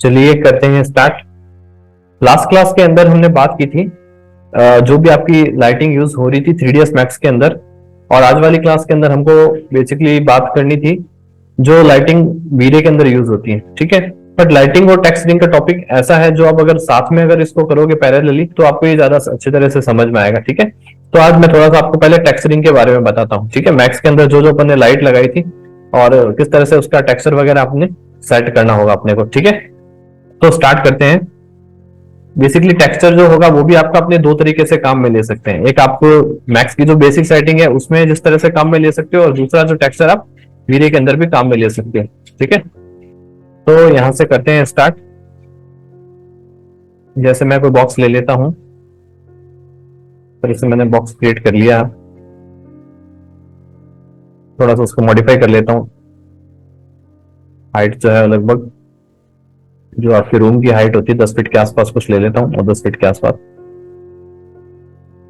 चलिए करते हैं स्टार्ट। लास्ट क्लास के अंदर हमने बात की थी जो भी आपकी लाइटिंग यूज हो रही थी 3ds मैक्स के अंदर, और आज वाली क्लास के अंदर हमको बेसिकली बात करनी थी जो लाइटिंग वीरे के अंदर यूज होती है। ठीक है, बट लाइटिंग और टेक्सचरिंग का टॉपिक ऐसा है जो आप अगर साथ में अगर इसको करोगे पैरेलली तो आपको ये ज्यादा अच्छी तरह से समझ में आएगा। ठीक है, तो आज मैं थोड़ा सा आपको पहले टेक्सचरिंग के बारे में बताता हूँ। ठीक है, मैक्स के अंदर जो जो अपन ने लाइट लगाई थी और किस तरह से उसका टेक्सचर वगैरह आपने सेट करना होगा अपने को। ठीक है, तो स्टार्ट करते हैं। बेसिकली टेक्सचर जो होगा वो भी आपका अपने दो तरीके से काम में ले सकते हैं। एक आपको मैक्स की जो बेसिक सेटिंग है उसमें जिस तरह से काम में ले सकते हो, और दूसरा जो टेक्सचर आप वीरे के अंदर भी काम में ले सकते हो। ठीक है, तो यहां से करते हैं स्टार्ट। जैसे मैं कोई बॉक्स ले लेता हूं, तो इसे मैंने बॉक्स क्रिएट कर लिया, थोड़ा सा उसको मॉडिफाई कर लेता हूं। हाइट जो है लगभग जो आपके रूम की हाइट होती है 10 फीट के आसपास कुछ ले लेता हूँ, और 10 फीट के आसपास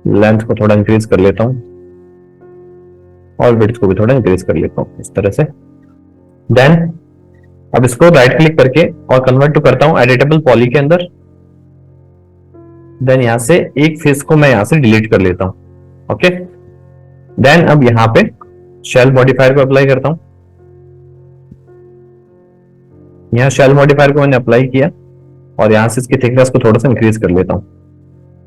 लेंथ को थोड़ा इंक्रीज कर लेता हूँ, और विड्थ को भी थोड़ा इंक्रीज कर लेता हूँ इस तरह से। देन अब इसको राइट क्लिक करके और कन्वर्ट टू करता हूँ एडिटेबल पॉली के अंदर। देन यहां से एक फेस को मैं यहां से डिलीट कर लेता हूं। ओके, देन अब यहां पे शेल मॉडिफायर को अप्लाई करता हूं। यहां शेल मॉडिफायर को मैंने अप्लाई किया और यहां से इसकी थिकनेस को थोड़ा सा इंक्रीज कर लेता हूं।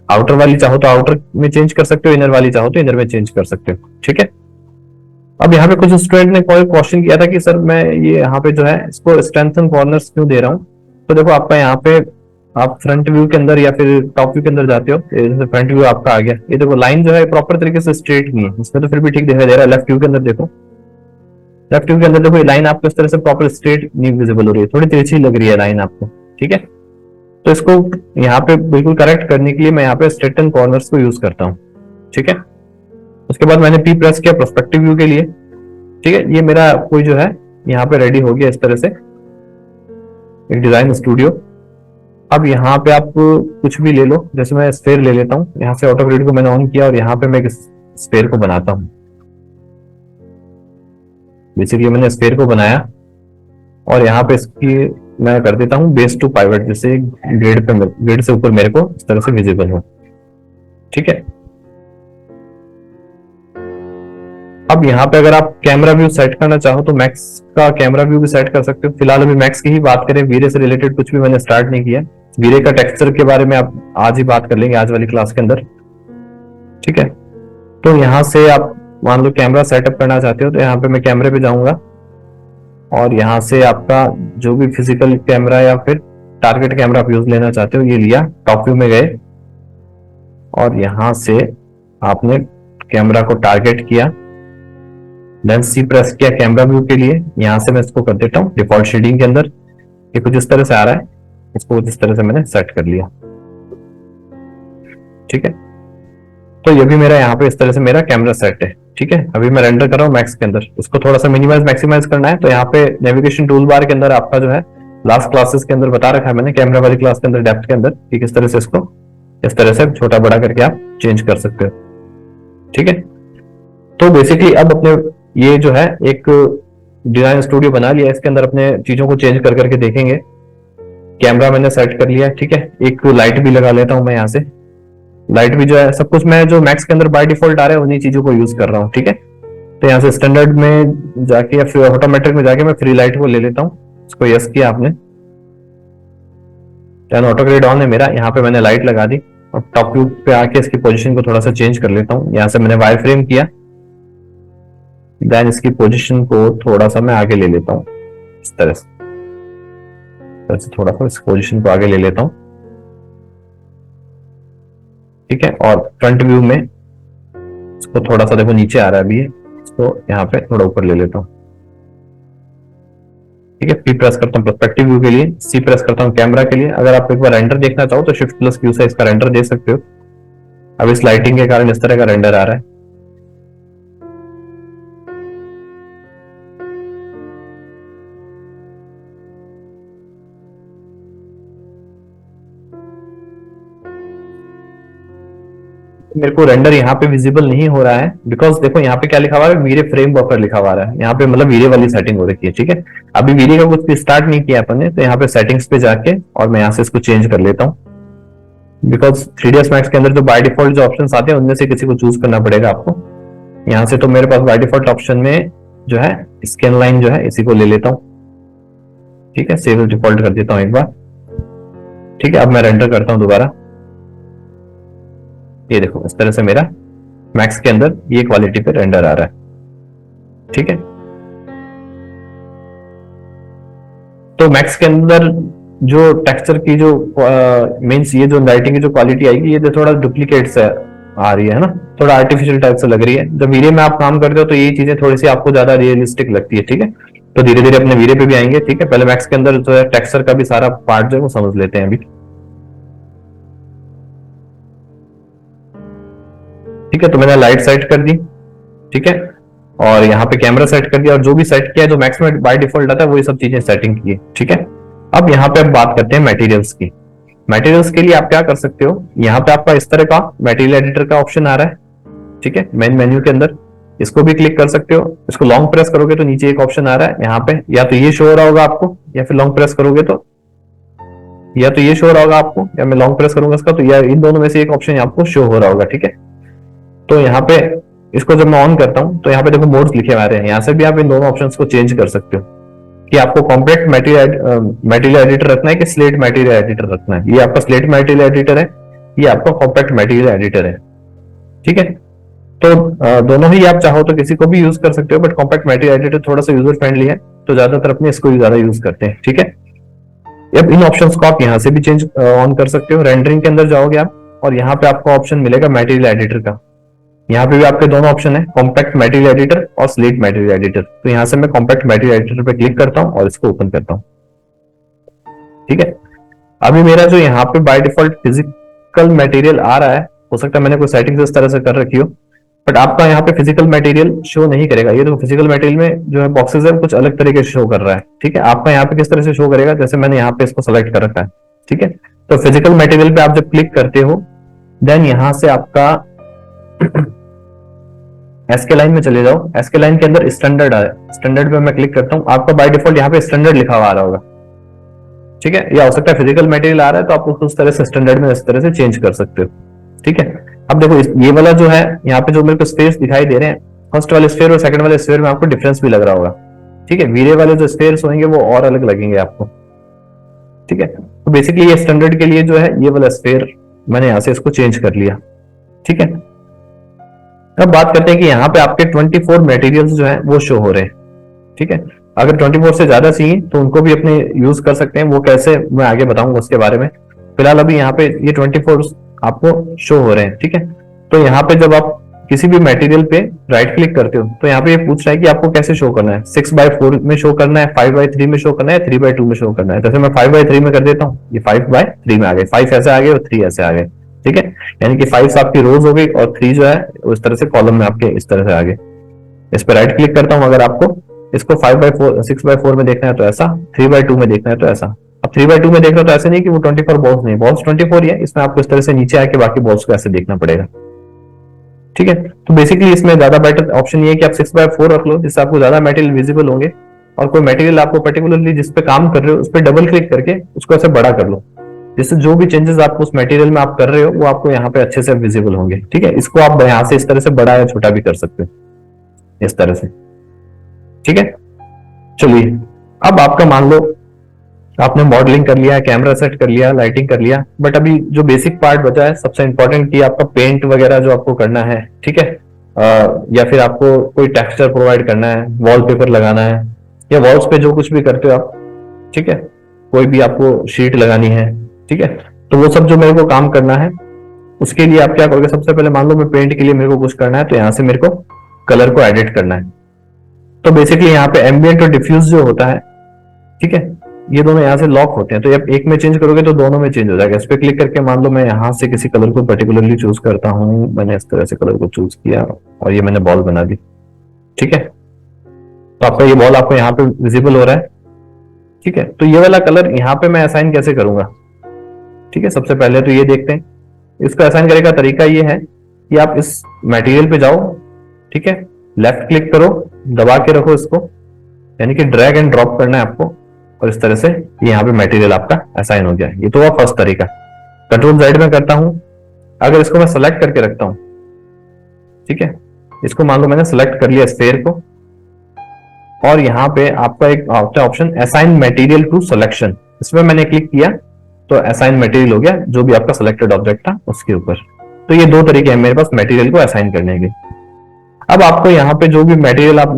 आउटर वाली चाहो तो आउटर में चेंज कर सकते हो, इनर वाली चाहो तो इनर में चेंज कर सकते हो। ठीक है, अब यहाँ पे कुछ स्टूडेंट ने कोई क्वेश्चन किया था कि सर मैं ये यहाँ पे जो है इसको स्ट्रेंथन कॉर्नर्स क्यों दे रहा हूँ। तो देखो आपका यहाँ पे आप फ्रंट व्यू के अंदर या फिर टॉप व्यू के अंदर जाते हो, जैसे फ्रंट व्यू आपका आ गया, ये देखो लाइन जो है प्रॉपर तरीके से स्ट्रेट नहीं है, इसमें तो फिर भी ठीक दिखाई दे रहा है। लेफ्ट व्यू के अंदर देखो, लेफ्ट व्यू के अंदर देखो ये लाइन आपको इस तरह से प्रॉपर स्ट्रेट नहीं विजिबल हो रही है, थोड़ी तिरछी लग रही है लाइन आपको। ठीक है, तो इसको यहाँ पे बिल्कुल करेक्ट करने के लिए मैं यहाँ पे स्ट्रेटन कॉर्नर्स को यूज करता हूँ। ठीक है, उसके बाद मैंने पी प्रेस किया प्रोस्पेक्टिव व्यू के लिए। ठीक है, ये मेरा कोई जो है यहाँ पे रेडी हो गया इस तरह से एक डिजाइन स्टूडियो। अब यहाँ पे आप कुछ भी ले लो, जैसे मैं स्फेयर ले लेता हूँ, यहाँ से ऑटो ग्रिड को मैंने ऑन किया और यहाँ पे मैं एक स्फेयर को बनाता हूँ। बेसिकली मैंने स्फेयर को बनाया और यहाँ पे इसकी मैं कर देता हूँ बेस टू पाइवट, जैसे ग्रिड से ऊपर मेरे को इस तरह से विजिबल हो। ठीक है, अब यहाँ पे अगर आप कैमरा व्यू सेट करना चाहो तो मैक्स का कैमरा व्यू भी सेट कर सकते हो। फिलहाल अभी मैक्स की ही बात करें, वीरे से रिलेटेड कुछ भी मैंने स्टार्ट नहीं किया। वीरे का टेक्सचर के बारे में आप आज ही बात कर लेंगे आज वाली क्लास के अंदर। ठीक है, तो यहाँ से आप मान लो कैमरा सेटअप करना चाहते हो तो यहाँ पे मैं कैमरे पे जाऊंगा और यहाँ से आपका जो भी फिजिकल कैमरा या फिर टारगेट कैमरा आप यूज लेना चाहते हो ये लिया, टॉप व्यू में गए और यहाँ से आपने कैमरा को टारगेट किया, देन सी प्रेस किया कैमरा व्यू के लिए। यहां से मैं इसको कर देता हूँ डिफॉल्ट शेडिंग के अंदर, ये कुछ इस तरह से आ रहा है, इसको इस तरह से मैंने सेट कर लिया। ठीक है, तो ये भी मेरा यहाँ पे इस तरह से मेरा कैमरा सेट है। ठीक है, अभी मैं रेंडर कर रहा हूँ मैक्स के अंदर, इसको थोड़ा सा मिनिमाइज मैक्सिमाइज करना है तो यहाँ पे नेविगेशन टूल बार के अंदर आपका जो है लास्ट क्लासेस के अंदर बता रखा है मैंने, कैमरा वाली क्लास के अंदर डेप्थ के अंदर कि किस तरह से इसको इस तरह से छोटा बड़ा करके आप चेंज कर सकते हो। ठीक है, तो बेसिकली अब अपने ये जो है एक डिजाइन स्टूडियो बना लिया, इसके अंदर अपने चीजों को चेंज कर करके देखेंगे। कैमरा मैंने सेट कर लिया। ठीक है, एक लाइट भी लगा लेता हूं मैं यहाँ से, लाइट भी जो है सब कुछ मैं जो मैक्स के अंदर बाय डिफॉल्ट आ रहा है उन्हीं चीजों को यूज कर रहा हूँ। ठीक है, तो यहाँ से स्टैंडर्ड में जाके या फिर ऑटोमेटिक में जाके मैं फ्री लाइट को ले लेता हूँ, इसको यस किया आपने, ऑटो ग्रेड ऑन है मेरा, यहाँ पे मैंने लाइट लगा दी और टॉप व्यू पे आके इसकी पोजीशन को थोड़ा सा चेंज कर लेता हूँ। यहाँ से मैंने वायर फ्रेम किया, देन इसकी पोजीशन को थोड़ा सा मैं आगे ले लेता हूँ इस तरह से, थोड़ा सा इस पोजीशन को आगे ले लेता हूँ। ठीक है, और फ्रंट व्यू में इसको थोड़ा सा देखो नीचे आ रहा है अभी, इसको यहाँ पे थोड़ा ऊपर ले लेता हूँ। ठीक है, पी प्रेस करता हूँ पर्सपेक्टिव व्यू के लिए, सी प्रेस करता हूँ कैमरा के लिए। अगर आप एक बार रेंडर देखना चाहो तो शिफ्ट प्लस क्यू से इसका रेंडर दे सकते हो। अब इस लाइटिंग के कारण इस तरह का रेंडर आ रहा है। मेरे को रेंडर यहाँ पे विजिबल नहीं हो रहा है, बिकॉज देखो यहाँ पे क्या लिखा हुआ है, वीरे फ्रेम बफर लिखा हुआ है यहाँ पे, मतलब वीरे वाली सेटिंग हो रखी है। ठीक है, अभी वीरे का कुछ भी स्टार्ट नहीं किया अपन ने, तो यहाँ पे सेटिंग्स पे जाके और मैं यहाँ से इसको चेंज कर लेता हूँ, बिकॉज 3ds Max के अंदर जो बाय डिफॉल्ट जो ऑप्शन आते हैं उनमें से किसी को चूज करना पड़ेगा आपको। यहाँ से तो मेरे पास बाय डिफॉल्ट ऑप्शन में जो है स्कैन लाइन जो है इसी को ले लेता हूँ। ठीक है, सेव डिफॉल्ट कर देता हूँ एक बार। ठीक है, अब मैं रेंडर करता हूँ दोबारा। ये देखो इस तरह से मेरा मैक्स के अंदर ये क्वालिटी पे रेंडर आ रहा है। ठीक है, तो मैक्स के अंदर जो टेक्सचर की जो मीन्स ये जो लाइटिंग की जो क्वालिटी आएगी, ये थोड़ा डुप्लीकेट से आ रही है ना, थोड़ा आर्टिफिशियल टाइप से लग रही है। जब वीरे में आप काम करते हो तो ये चीजें थोड़ी सी आपको ज्यादा रियलिस्टिक लगती है। ठीक है, तो धीरे धीरे अपने वीरे पे भी आएंगे। ठीक है, पहले मैक्स के अंदर जो है टेक्सचर का भी सारा पार्ट जो है वो समझ लेते हैं अभी। ठीक है, तो मैंने लाइट सेट कर दी। ठीक है, और यहाँ पे कैमरा सेट कर दिया, और जो भी सेट किया है जो मैक्स में बाय डिफॉल्ट आता है वो ये सब चीजें सेटिंग की है। ठीक है, अब यहाँ पे अब बात करते हैं मटेरियल्स की। मटेरियल्स के लिए आप क्या कर सकते हो, यहाँ पे आपका इस तरह का मटेरियल एडिटर का ऑप्शन आ रहा है। ठीक है, मेन मेन्यू के अंदर इसको भी क्लिक कर सकते हो। इसको लॉन्ग प्रेस करोगे तो नीचे एक ऑप्शन आ रहा है यहाँ पे, या तो ये शो हो रहा होगा आपको, या फिर लॉन्ग प्रेस करोगे तो या तो ये शो हो रहा होगा आपको, या मैं लॉन्ग प्रेस करूंगा इसका तो या इन दोनों में से एक ऑप्शन आपको शो हो रहा होगा। ठीक है, तो यहाँ पे इसको जब मैं ऑन करता हूँ तो यहाँ पे देखो मोड्स लिखे हुए हैं, यहाँ से भी आप इन दोनों ऑप्शंस को चेंज कर सकते हो कि आपको कॉम्पैक्ट मटेरियल एडिटर रखना है कि स्लेट मटेरियल एडिटर रखना है। ये आपका स्लेट मटेरियल एडिटर है, ये आपका कॉम्पैक्ट मटेरियल एडिटर है। ठीक है, तो दोनों ही आप चाहो तो किसी को भी यूज कर सकते हो, बट कॉम्पैक्ट मटेरियल एडिटर थोड़ा सा यूजर फ्रेंडली है, तो ज्यादातर अपने इसको ज्यादा यूज करते हैं। ठीक है, अब इन ऑप्शंस को आप यहाँ से भी चेंज ऑन कर सकते हो। रेंडरिंग के अंदर जाओगे आप और यहाँ पे आपको ऑप्शन मिलेगा मटेरियल एडिटर का। यहाँ पे भी आपके दोनों ऑप्शन है, कॉम्पैक्ट मटेरियल एडिटर और स्लेट मटेरियल एडिटर। तो यहाँ से मैं कॉम्पैक्ट मटेरियल एडिटर पे क्लिक करता हूँ और इसको ओपन करता हूँ। ठीक है, अभी मेरा जो यहाँ पे बाय डिफॉल्ट फिजिकल मटेरियल आ रहा है, हो सकता है मैंने कोई सेटिंग्स इस तरह से कर रखी हो, बट आपका यहाँ पे फिजिकल मटेरियल शो नहीं करेगा। ये तो फिजिकल मटेरियल में जो है बॉक्सेस है कुछ अलग तरीके से शो कर रहा है। ठीक है, आपका यहाँ पे किस तरह से शो करेगा, जैसे मैंने यहाँ पे इसको सेलेक्ट कर रखा है। ठीक है, तो फिजिकल मटेरियल पे आप जब क्लिक करते हो देन यहाँ से आपका एसके लाइन में चले जाओ। एसके लाइन के अंदर स्टैंडर्ड है, स्टैंडर्ड पे मैं क्लिक करता हूँ। आपका बाय डिफॉल्ट यहाँ पे स्टैंडर्ड लिखा हुआ आ रहा होगा। ठीक है, या हो सकता है फिजिकल मटेरियल आ रहा है तो आप उसको उस तरह से स्टैंडर्ड में इस तरह से चेंज कर सकते हो। ठीक है, अब देखो ये वाला जो है यहाँ पे जो मेरे को स्पेस दिखाई दे रहे हैं, फर्स्ट वाले स्फीयर और सेकंड वाले स्फीयर में आपको डिफरेंस भी लग रहा होगा। ठीक है, वीरे वाले जो स्फीयर्स होंगे वो और अलग लगेंगे आपको। ठीक है, तो बेसिकली ये स्टैंडर्ड के लिए जो है ये वाला स्फीयर मैंने यहाँ से इसको चेंज कर लिया। ठीक है, अब बात करते हैं कि यहाँ पे आपके 24 मटेरियल्स जो है वो शो हो रहे हैं। ठीक है, अगर 24 से ज्यादा चाहिए तो उनको भी अपने यूज कर सकते हैं, वो कैसे मैं आगे बताऊंगा उसके बारे में। फिलहाल अभी यहाँ पे ये 24 आपको शो हो रहे हैं। ठीक है, तो यहाँ पे जब आप किसी भी मटेरियल पे राइट क्लिक करते हो तो यहाँ पे ये पूछ रहा है कि आपको कैसे शो करना है, 6/4 में शो करना है, 5/3 में शो करना है, 3/2 में शो करना है। जैसे मैं 5/3 में कर देता हूँ, ये 5/3 में आ गए, 5 ऐसे आ गए और 3 ऐसे आ गए। ठीक है, यानी कि 5 आपकी रोज हो गई और 3 जो है उस तरह से कॉलम में आपके इस तरह से आ गए। इस पर राइट क्लिक करता हूं, अगर आपको इसको 6/4 में देखना है तो ऐसा, 3/2 में देखना है तो ऐसा। अब 3/2 में देख रहे हो तो ऐसे नहीं कि वो 24 बॉल्स नहीं, बॉल्स 24 ही है, इसमें आपको इस तरह से नीचे आके बाकी बॉल्स को ऐसे देखना पड़ेगा। ठीक है, तो बेसिकली इसमें ज्यादा बेटर ऑप्शन ये है कि आप 6/4 रख लो, जिससे आपको ज्यादा मटेरियल विजिबल होंगे, और कोई मटेरियल आपको पर्टिकुलरली जिस पे काम कर रहे हो उस पर डबल क्लिक करके उसको ऐसे बड़ा कर लो, जिससे जो भी चेंजेस आप उस मटेरियल में आप कर रहे हो वो आपको यहाँ पे अच्छे से विजिबल होंगे। ठीक है, इसको आप यहाँ से इस तरह से बड़ा या छोटा भी कर सकते हो इस तरह से। ठीक है, चलिए अब आपका मान लो आपने मॉडलिंग कर लिया, कैमरा सेट कर लिया, लाइटिंग कर लिया, बट अभी जो बेसिक पार्ट बचा है सबसे इंपॉर्टेंट कि आपका पेंट वगैरह जो आपको करना है। ठीक है, या फिर आपको कोई टेक्सचर प्रोवाइड करना है, वॉलपेपर लगाना है, या वॉल्स पे जो कुछ भी करते हो आप। ठीक है, कोई भी आपको शीट लगानी है। ठीक है, तो वो सब जो मेरे को काम करना है उसके लिए आप क्या करोगे, सबसे पहले मान लो मैं पेंट के लिए मेरे को कुछ करना है, तो यहाँ से मेरे को कलर को एडिट करना है। तो बेसिकली यहाँ पे एम्बिएंट और डिफ्यूज जो होता है, ठीक है, ये दोनों यहाँ से लॉक होते हैं, तो जब एक में चेंज करोगे तो दोनों में चेंज हो जाएगा। इस पे क्लिक करके मान लो मैं यहाँ से किसी कलर को पर्टिकुलरली चूज करता हूँ, मैंने इस तरह से कलर को चूज किया और ये मैंने बॉल बना दी। ठीक है, तो आपका ये बॉल आपको यहाँ पे विजिबल हो रहा है। ठीक है, तो ये वाला कलर यहाँ पे मैं असाइन कैसे करूंगा। ठीक है, सबसे पहले तो ये देखते हैं, इसको असाइन करने का तरीका ये है कि आप इस मटेरियल पे जाओ, ठीक है, लेफ्ट क्लिक करो, दबा के रखो इसको, यानी कि ड्रैग एंड ड्रॉप करना है आपको, और इस तरह से यहाँ पे मटेरियल आपका असाइन हो गया। ये तो हुआ फर्स्ट तरीका। कंट्रोल Z में करता हूं, अगर इसको मैं सेलेक्ट करके रखता हूं, ठीक है, इसको मान लो मैंने सेलेक्ट कर लिया स्फेयर को, और यहाँ पे आपका एक आता है option assign material to selection, इसमें मैंने क्लिक किया तो असाइन मटेरियल हो गया जो भी आपका सिलेक्टेड ऑब्जेक्ट था उसके ऊपर। तो ये दो तरीके हैं मेरे पास मटेरियल को असाइन करने के। अब आपको यहाँ पे जो भी मटेरियल आप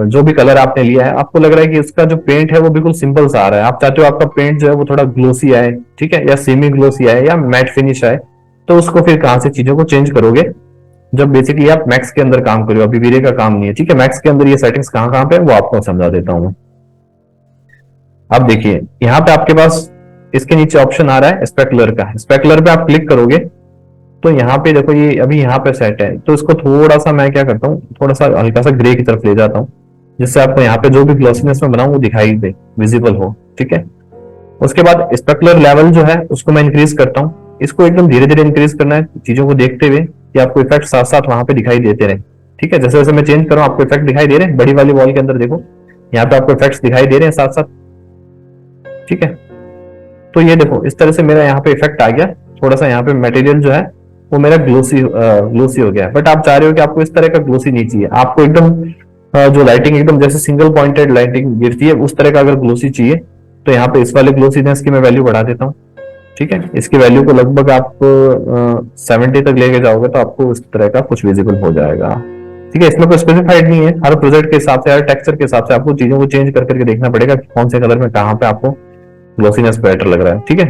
जो भी कलर आपने लिया है, आपको लग रहा है कि इसका जो पेंट है वो बिल्कुल सिंपल सा आ रहा है, आप चाहते हो आपका पेंट जो है वो थोड़ा ग्लोसी आए, ठीक है, या सेमी ग्लोसी आए या मैट फिनिश आए, तो उसको फिर कहां से चीजों को चेंज करोगे, जब बेसिकली आप मैक्स के अंदर काम करो, अभी वीरे का काम नहीं है, ठीक है। मैक्स के अंदर ये सेटिंग्स कहां कहां पे वो आपको समझा देता हूं। अब देखिए यहाँ पे आपके पास इसके नीचे ऑप्शन आ रहा है स्पेकुलर का, स्पेकुलर पे आप क्लिक करोगे तो यहाँ पे देखो ये अभी यहाँ पे सेट है, तो इसको थोड़ा सा मैं क्या करता हूँ, थोड़ा सा हल्का सा ग्रे की तरफ ले जाता हूँ, जिससे आपको यहाँ पे जो भी ग्लॉसीनेस में बनाऊं वो दिखाई दे, विजिबल हो, ठीक है। उसके बाद स्पेकुलर लेवल जो है उसको मैं इंक्रीज करता हूँ, इसको एकदम धीरे धीरे इंक्रीज करना है चीजों को देखते हुए कि आपको इफेक्ट साथ साथ वहां पे दिखाई देते रहे, ठीक है। जैसे जैसे मैं चेंज करूँ आपको इफेक्ट दिखाई दे रहे हैं, बड़ी वाली वॉल के अंदर देखो यहाँ पे आपको इफेक्ट्स दिखाई दे रहे हैं साथ साथ, ठीक है। तो ये देखो इस तरह से मेरा यहाँ पे इफेक्ट आ गया, थोड़ा सा यहाँ पे मटेरियल जो है वो मेरा ग्लोसी ग्लोसी हो गया है। बट आप चाह रहे हो कि आपको इस तरह का ग्लोसी नहीं चाहिए, आपको एकदम जो लाइटिंग एकदम जैसे सिंगल पॉइंटेड लाइटिंग गिरती है उस तरह का अगर ग्लोसी चाहिए, तो यहाँ पे इस वाले ग्लोसीनेस की मैं वैल्यू बढ़ा देता हूँ, ठीक है। इसकी वैल्यू को लगभग आप 70 तक लेके जाओगे तो आपको इस तरह का कुछ विजिबल हो जाएगा, ठीक है। इसमें कोई स्पेसिफाइड नहीं है, हर प्रोजेक्ट के हिसाब से, हर टेक्सचर के हिसाब से आपको चीजों को चेंज कर करके देखना पड़ेगा कि कौन से कलर में कहाँ पे आपको ग्लोसीनेस बेटर लग रहा है, ठीक है।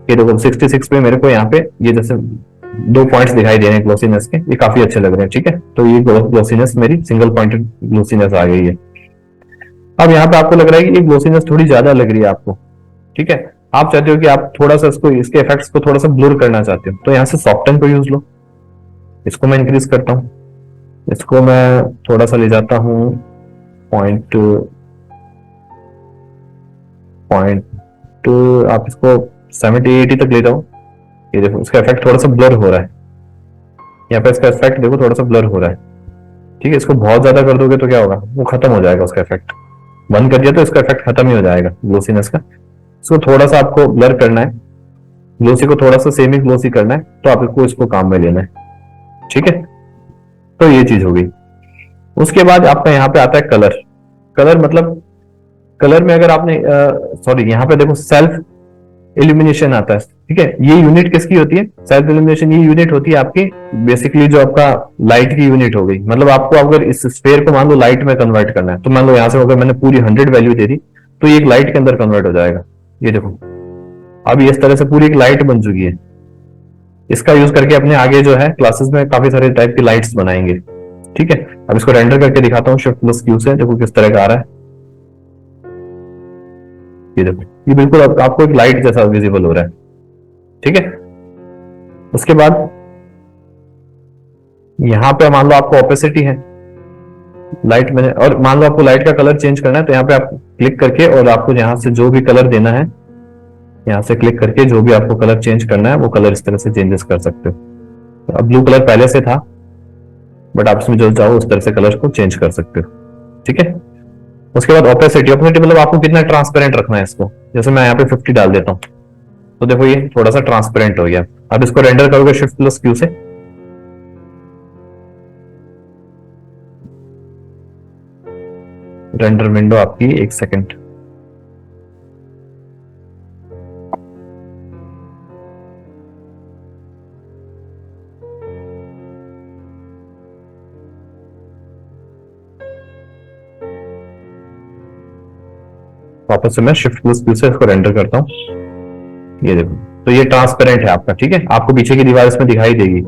ये देखो 66 पे मेरे को यहाँ पे ये जैसे 2 पॉइंट्स दिखाई दे रहे हैं ग्लोसीनेस के, ये काफी अच्छे लग रहे हैं, ठीक है। तो ये ग्लोसीनेस मेरी सिंगल पॉइंटेड ग्लोसीनेस आ गई है। अब यहाँ पे आपको लग रहा है कि ये ग्लोसीनेस थोड़ी ज्यादा लग रही है आपको, ठीक है। आप चाहते हो कि आप थोड़ा सा इसको, इसके इफेक्ट्स को थोड़ा सा ब्लर करना चाहते हो, तो यहाँ से सॉफ्टन को यूज लो, इसको मैं इंक्रीज करता हूँ, इसको मैं थोड़ा सा ले जाता हूँ पॉइंट आप इसको 70-80 तक ले जाओ। ये देखो इसका इफेक्ट थोड़ा सा ब्लर हो रहा है, यहाँ पे इसका इफेक्ट देखो थोड़ा सा ब्लर हो रहा है, ठीक है। इसको बहुत ज्यादा कर दोगे तो क्या होगा, वो खत्म हो जाएगा उसका इफेक्ट, बंद कर दिया तो इसका इफेक्ट खत्म ही हो जाएगा ग्लोसीनेस का। इसको थोड़ा सा आपको ब्लर करना है, ग्लोसी को थोड़ा सा सेमी ग्लोसी करना है, तो आपको इसको काम में लेना है, ठीक है। तो ये चीज हो गई। उसके बाद आपका यहाँ पे आता है कलर। कलर मतलब कलर में अगर आपने सॉरी यहाँ पे देखो सेल्फ इल्यूमिनेशन आता है, ठीक है। ये यूनिट किसकी होती है, सेल्फ इल्यूमिनेशन, ये यूनिट होती है आपकी बेसिकली जो आपका लाइट की यूनिट हो गई। मतलब आपको अगर इस स्फेयर को मान लो लाइट में कन्वर्ट करना है, तो मान लो यहाँ से अगर मैंने पूरी 100 वैल्यू दे दी तो ये एक लाइट के अंदर कन्वर्ट हो जाएगा। ये देखो अब ये इस तरह से पूरी एक लाइट बन चुकी है। इसका यूज करके अपने आगे जो है क्लासेस में काफी सारे टाइप की लाइट्स बनाएंगे, ठीक है। अब इसको रेंडर करके दिखाता हूँ शिफ्ट प्लस क्यू से, देखो किस तरह का आ रहा है। ये देखो ये बिल्कुल आपको एक लाइट जैसा विजिबल हो रहा है, ठीक है। उसके बाद यहां पे मान लो आपको ऑपेसिटी है लाइट में, और मान लो आपको लाइट का कलर चेंज करना है, तो यहाँ पे आप क्लिक करके और आपको यहां से जो भी कलर देना है, यहां से क्लिक करके जो भी आपको कलर चेंज करना है वो कलर इस तरह से चेंजेस कर सकते हो। अब ब्लू कलर पहले से था, बट आप इसमें जो चाहो उस तरह से कलर को चेंज कर सकते हो, ठीक है। उसके बाद ओपेसिटी, ओपेसिटी मतलब आपको कितना ट्रांसपेरेंट रखना है इसको, जैसे मैं यहाँ पे 50 डाल देता हूँ, तो देखो ये थोड़ा सा ट्रांसपेरेंट हो गया। अब इसको रेंडर करोगे शिफ्ट प्लस क्यू से, रेंडर विंडो आपकी 1 सेकंड। वापस से मैं शिफ्ट प्लस क्यू से इसको रेंडर करता हूँ। ये देखो तो ये ट्रांसपेरेंट है आपका, ठीक है। आपको पीछे की दीवार इसमें दिखाई देगी।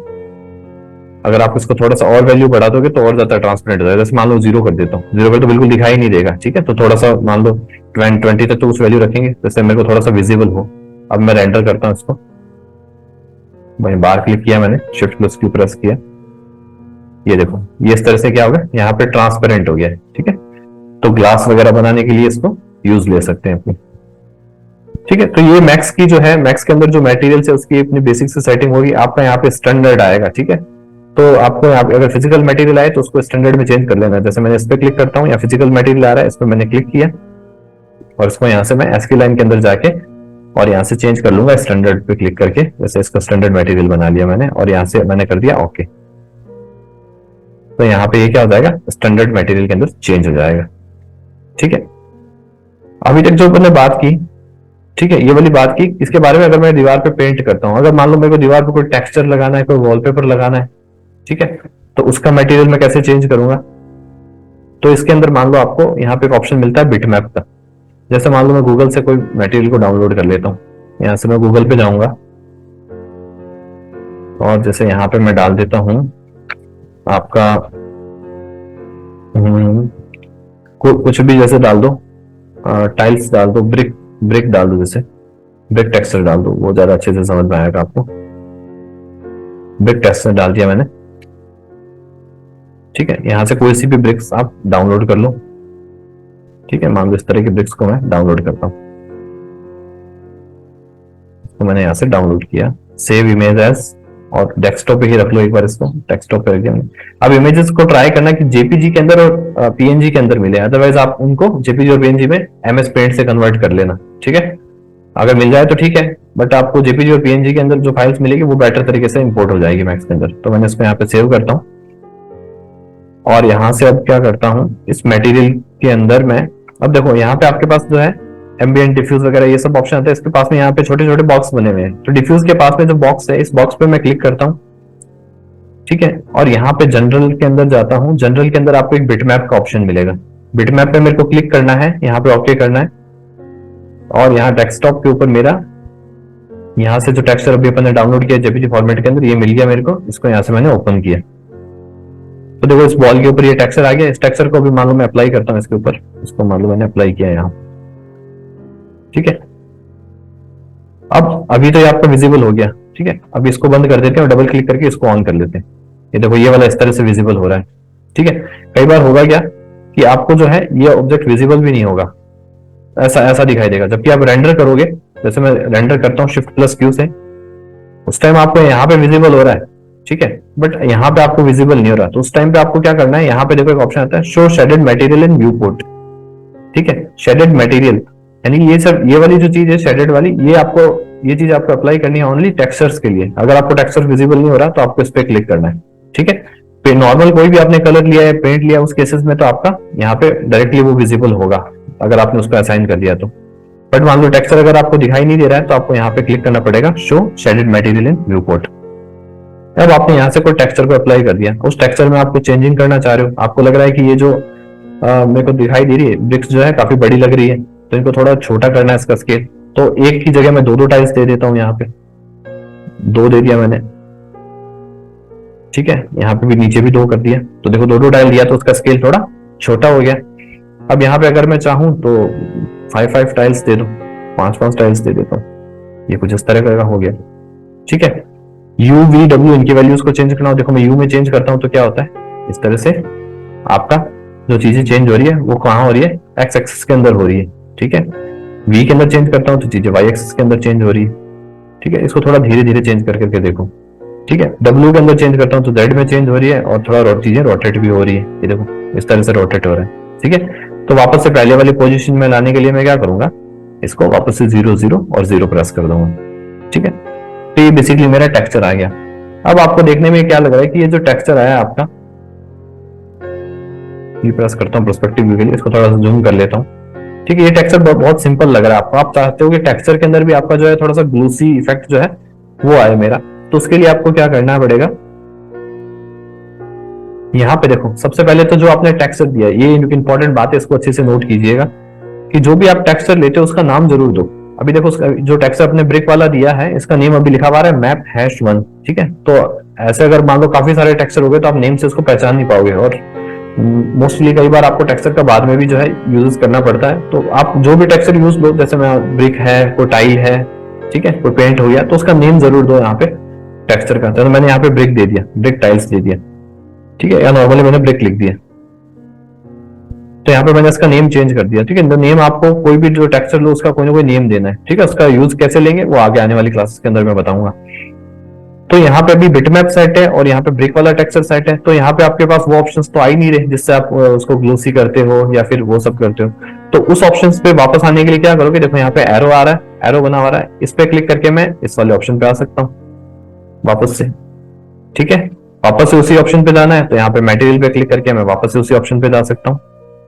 अगर आप इसको थोड़ा सा और वैल्यू बढ़ा दोगे तो और ज्यादा ट्रांसपेरेंट हो जाएगा। जैसे मान लो 0 कर देता हूँ, 0 पर तो बिल्कुल दिखाई नहीं देगा, ठीक है। तो थोड़ा सा मान लो 20 तक तो उस वैल्यू रखेंगे जैसे मेरे को थोड़ा सा विजिबल हो। अब मैं रेंडर करता हूँ इसको, वहीं बार क्लिक किया मैंने, शिफ्ट प्लस क्यू प्रेस किया, ये देखो ये इस तरह से क्या होगा, यहाँ पे ट्रांसपेरेंट हो गया है, ठीक है। तो ग्लास वगैरह बनाने के लिए इसको यूज ले सकते हैं अपनी, ठीक है। तो ये मैक्स के अंदर जो मटेरियल है उसकी अपनी बेसिक से सेटिंग होगी। आपका यहाँ पे स्टैंडर्ड आएगा, ठीक है। तो आपको यहाँ पे अगर फिजिकल मटेरियल आए तो उसको स्टैंडर्ड में चेंज कर लेना है। जैसे मैंने इस पे क्लिक करता हूँ, या फिजिकल मटेरियल आ रहा है, इस पर मैंने क्लिक किया और इसको यहाँ से मैं एसक्यू लाइन के अंदर जाके और यहाँ से चेंज कर लूंगा स्टैंडर्ड पे क्लिक करके। जैसे इसका स्टैंडर्ड मटेरियल बना लिया मैंने और यहाँ से मैंने कर दिया ओके। तो यहाँ पे ये क्या हो जाएगा, स्टैंडर्ड मटेरियल के अंदर चेंज हो जाएगा। ठीक है, अभी तक जो मैंने बात की, ठीक है, ये वाली बात की, इसके बारे में अगर मैं दीवार पे पेंट करता हूँ, अगर मान लो मेरे को दीवार पे कोई टेक्सचर लगाना है, कोई वॉलपेपर लगाना है, ठीक है, तो उसका मटेरियल मैं कैसे चेंज करूंगा। तो इसके अंदर मान लो आपको यहाँ पे एक ऑप्शन मिलता है बिटमैप का। जैसे मान लो मैं गूगल से कोई मटेरियल को डाउनलोड कर लेता हूँ, यहाँ से मैं गूगल पे जाऊंगा और जैसे यहाँ पे मैं डाल देता हूँ आपका कुछ भी, जैसे डाल दो टाइल्स डाल दो, ब्रिक ब्रिक डाल दो, जैसे ब्रिक टेक्सचर डाल दो, वो ज्यादा अच्छे से समझ में आएगा आपको। ब्रिक टेक्सचर डाल दिया मैंने। ठीक है, यहां से कोई सी भी ब्रिक्स आप डाउनलोड कर लो। ठीक है, मान लो इस तरह के ब्रिक्स को मैं डाउनलोड करता हूं, तो मैंने यहां से डाउनलोड किया। सेव इमेज एज, और डेस्कटॉप पे ही रख लो एक बार, इसको डेस्कटॉप पे रख दिया मैंने। अब इमेजेस को ट्राई करना कि जेपीजी के अंदर और पीएनजी के अंदर मिले, अदरवाइज आप उनको जेपीजी और पीएनजी में एमएस पेंट से कन्वर्ट कर लेना। ठीक है, अगर मिल जाए तो ठीक है, बट आपको जेपीजी और पीएनजी के अंदर जो फाइल्स मिलेगी वो बेटर तरीके से इंपोर्ट हो जाएगी मैक्स के अंदर। तो मैंने इसको यहाँ पे सेव करता हूँ और यहाँ से अब क्या करता हूँ, इस मटेरियल के अंदर मैं, अब देखो यहाँ पे आपके पास जो है एम्बिएंट, डिफ्यूज वगैरह ये सब ऑप्शन आते हैं। इसके पास में यहाँ पे छोटे छोटे बॉक्स बने हुए हैं, तो डिफ्यूज के पास में जो बॉक्स है, इस बॉक्स पे मैं क्लिक करता हूँ। ठीक है, और यहाँ पे जनरल के अंदर जाता हूँ। जनरल के अंदर आपको एक बिटमैप का ऑप्शन मिलेगा। बिटमैप पे मेरे को क्लिक करना है, यहाँ पे ओके करना है और यहाँ डेस्कटॉप के ऊपर मेरा यहाँ से जो टेक्सचर अभी अपन ने डाउनलोड किया जेपीजी फॉर्मेट के अंदर, ये मिल गया मेरे को। इसको यहाँ से मैंने ओपन किया, तो देखो इस बॉल के ऊपर ये टेक्सचर आ गया। इस टेक्सचर को भी मान लो मैं अप्लाई करता हूँ इसके ऊपर, इसको मान लो मैंने अप्लाई किया यहाँ। ठीक है, अब अभी तो ये आपको विजिबल हो गया। ठीक है, अब इसको बंद कर देते हैं और डबल क्लिक करके इसको ऑन कर लेते हैं। ये देखो ये वाला इस तरह से विजिबल हो रहा है। ठीक है, कई बार होगा क्या कि आपको जो है ये ऑब्जेक्ट विजिबल भी नहीं होगा, ऐसा ऐसा दिखाई देगा। जबकि आप रेंडर करोगे, जैसे मैं रेंडर करता हूँ शिफ्ट प्लस क्यू से, उस टाइम आपको यहाँ पे विजिबल हो रहा है। ठीक है, बट यहाँ पे आपको विजिबल नहीं हो रहा। तो उस टाइम पे आपको क्या करना है, यहाँ पे देखो एक ऑप्शन आता है show shaded material in view port. ठीक है, शेडेड मटेरियल यानी ये सब, ये वाली जो चीज है शेडेड वाली, ये चीज आपको अप्लाई करनी है ओनली टेक्सचर्स के लिए। अगर आपको टेक्सचर विजिबल नहीं हो रहा तो आपको इस पे क्लिक करना है। ठीक है, नॉर्मल कोई भी आपने कलर लिया है, पेंट लिया, उस केसेस में तो आपका यहाँ पे डायरेक्टली वो विजिबल होगा अगर आपने उसको असाइन कर दिया तो। बट मान लो टेक्सचर अगर आपको दिखाई नहीं दे रहा है तो आपको यहाँ पे क्लिक करना पड़ेगा show shaded material in view port. अब आपने यहाँ से कोई टेक्सचर को अप्लाई कर दिया, उस टेक्सचर में आपको चेंजिंग करना चाह रहे हो, आपको लग रहा है कि ये जो मेरे को दिखाई दे रही है ब्रिक्स जो है काफी बड़ी लग रही है, तो इनको थोड़ा छोटा करना है इसका स्केल। तो एक की जगह मैं दो टाइल्स दे देता हूँ, यहाँ पे 2 दे दिया मैंने। ठीक है, यहाँ पे भी नीचे भी 2 कर दिया, तो देखो 2 टाइल दिया तो उसका स्केल थोड़ा छोटा हो गया। अब यहाँ पे अगर मैं चाहूँ तो 5 टाइल्स दे दो, 5 टाइल्स दे देता हूँ, ये कुछ इस तरह का हो गया। ठीक है, यू वी डब्ल्यू इनकी वैल्यूज को चेंज करना हो, देखो मैं यू में चेंज करता हूँ तो क्या होता है, इस तरह से आपका जो चीजें चेंज हो रही है वो कहाँ हो रही है, एक्स एक्सिस के अंदर हो रही है। ठीक है, वी के अंदर चेंज करता हूँ तो चीजें वाई एक्सिस के अंदर चेंज हो रही है। ठीक है, इसको थोड़ा धीरे धीरे चेंज करके देखो। ठीक है, डब्ल्यू के अंदर चेंज करता हूँ तो जेड में चेंज हो रही है और थोड़ा चीजें रोटेट भी हो रही है, ये देखो इस तरह से रोटेट हो रहा है। ठीक है, तो वापस से पहले वाली पोजीशन में लाने के लिए मैं क्या करूंगा, इसको वापस से 0 0 और 0 प्रेस कर दूंगा। ठीक है, तो ये बेसिकली मेरा टेक्सचर आ गया। अब आपको देखने में क्या लग रहा है कि ये जो टेक्सचर आया आपका, ये प्रेस करता हूँ पर्सपेक्टिव व्यू के लिए, इसको थोड़ा सा जूम कर लेता हूँ। ठीक है, ये टेक्सचर बहुत सिंपल लग रहा है आपको। आप चाहते हो कि टेक्सचर के अंदर भी आपका जो है थोड़ा सा ग्लूसी इफेक्ट जो है वो आए मेरा, तो उसके लिए आपको क्या करना पड़ेगा, यहाँ पे देखो सबसे पहले तो जो आपने टेक्सचर दिया, ये इंपॉर्टेंट बात है, इसको अच्छे से नोट कीजिएगा कि जो भी आप टेक्सचर लेते हो उसका नाम जरूर दो। अभी देखो जो टेक्सचर अपने ब्रिक वाला दिया है, इसका नेम अभी लिखा हुआ है मैप #1। ठीक है, तो ऐसे अगर मान लो काफी सारे टेक्सचर हो गए तो आप नेम से उसको पहचान नहीं पाओगे, और मोस्टली कई बार आपको टेक्सचर का बाद में भी जो है यूज करना पड़ता है। तो आप जो भी टेक्सचर यूज लो, जैसे मैं ब्रिक है, कोई टाइल है, ठीक है, कोई पेंट हो गया, तो उसका नेम जरूर दो यहाँ पे टेक्सचर का। तो मैंने यहाँ पे ब्रिक दे दिया, ब्रिक टाइल्स दे दिया। ठीक है, या नॉर्मली मैंने ब्रिक लिख दिया, तो यहाँ पे मैंने इसका नेम चेंज कर दिया। ठीक है, नेम आपको कोई भी जो टेक्सचर लो उसका कोई ना कोई नेम देना है। ठीक है, उसका यूज कैसे लेंगे वो आगे आने वाली क्लासेस के अंदर मैं बताऊंगा। तो यहाँ पे अभी बिटमैप सेट है और यहाँ पे ब्रिक वाला टेक्सचर सेट है, तो यहाँ पे आपके पास वो ऑप्शंस तो आ ही नहीं रहे जिससे आप उसको ग्लोसी करते हो या फिर वो सब करते हो। तो उस ऑप्शंस पे वापस आने के लिए क्या करोगे, देखो यहाँ पे एरो आ रहा है, एरो बना हुआ है, इस पे क्लिक करके मैं इस वाले ऑप्शन पे आ सकता हूँ वापस से। ठीक है, वापस से उसी ऑप्शन पे जाना है तो यहाँ पे मटेरियल पे क्लिक करके मैं वापस से उसी ऑप्शन पे जा सकता हूँ।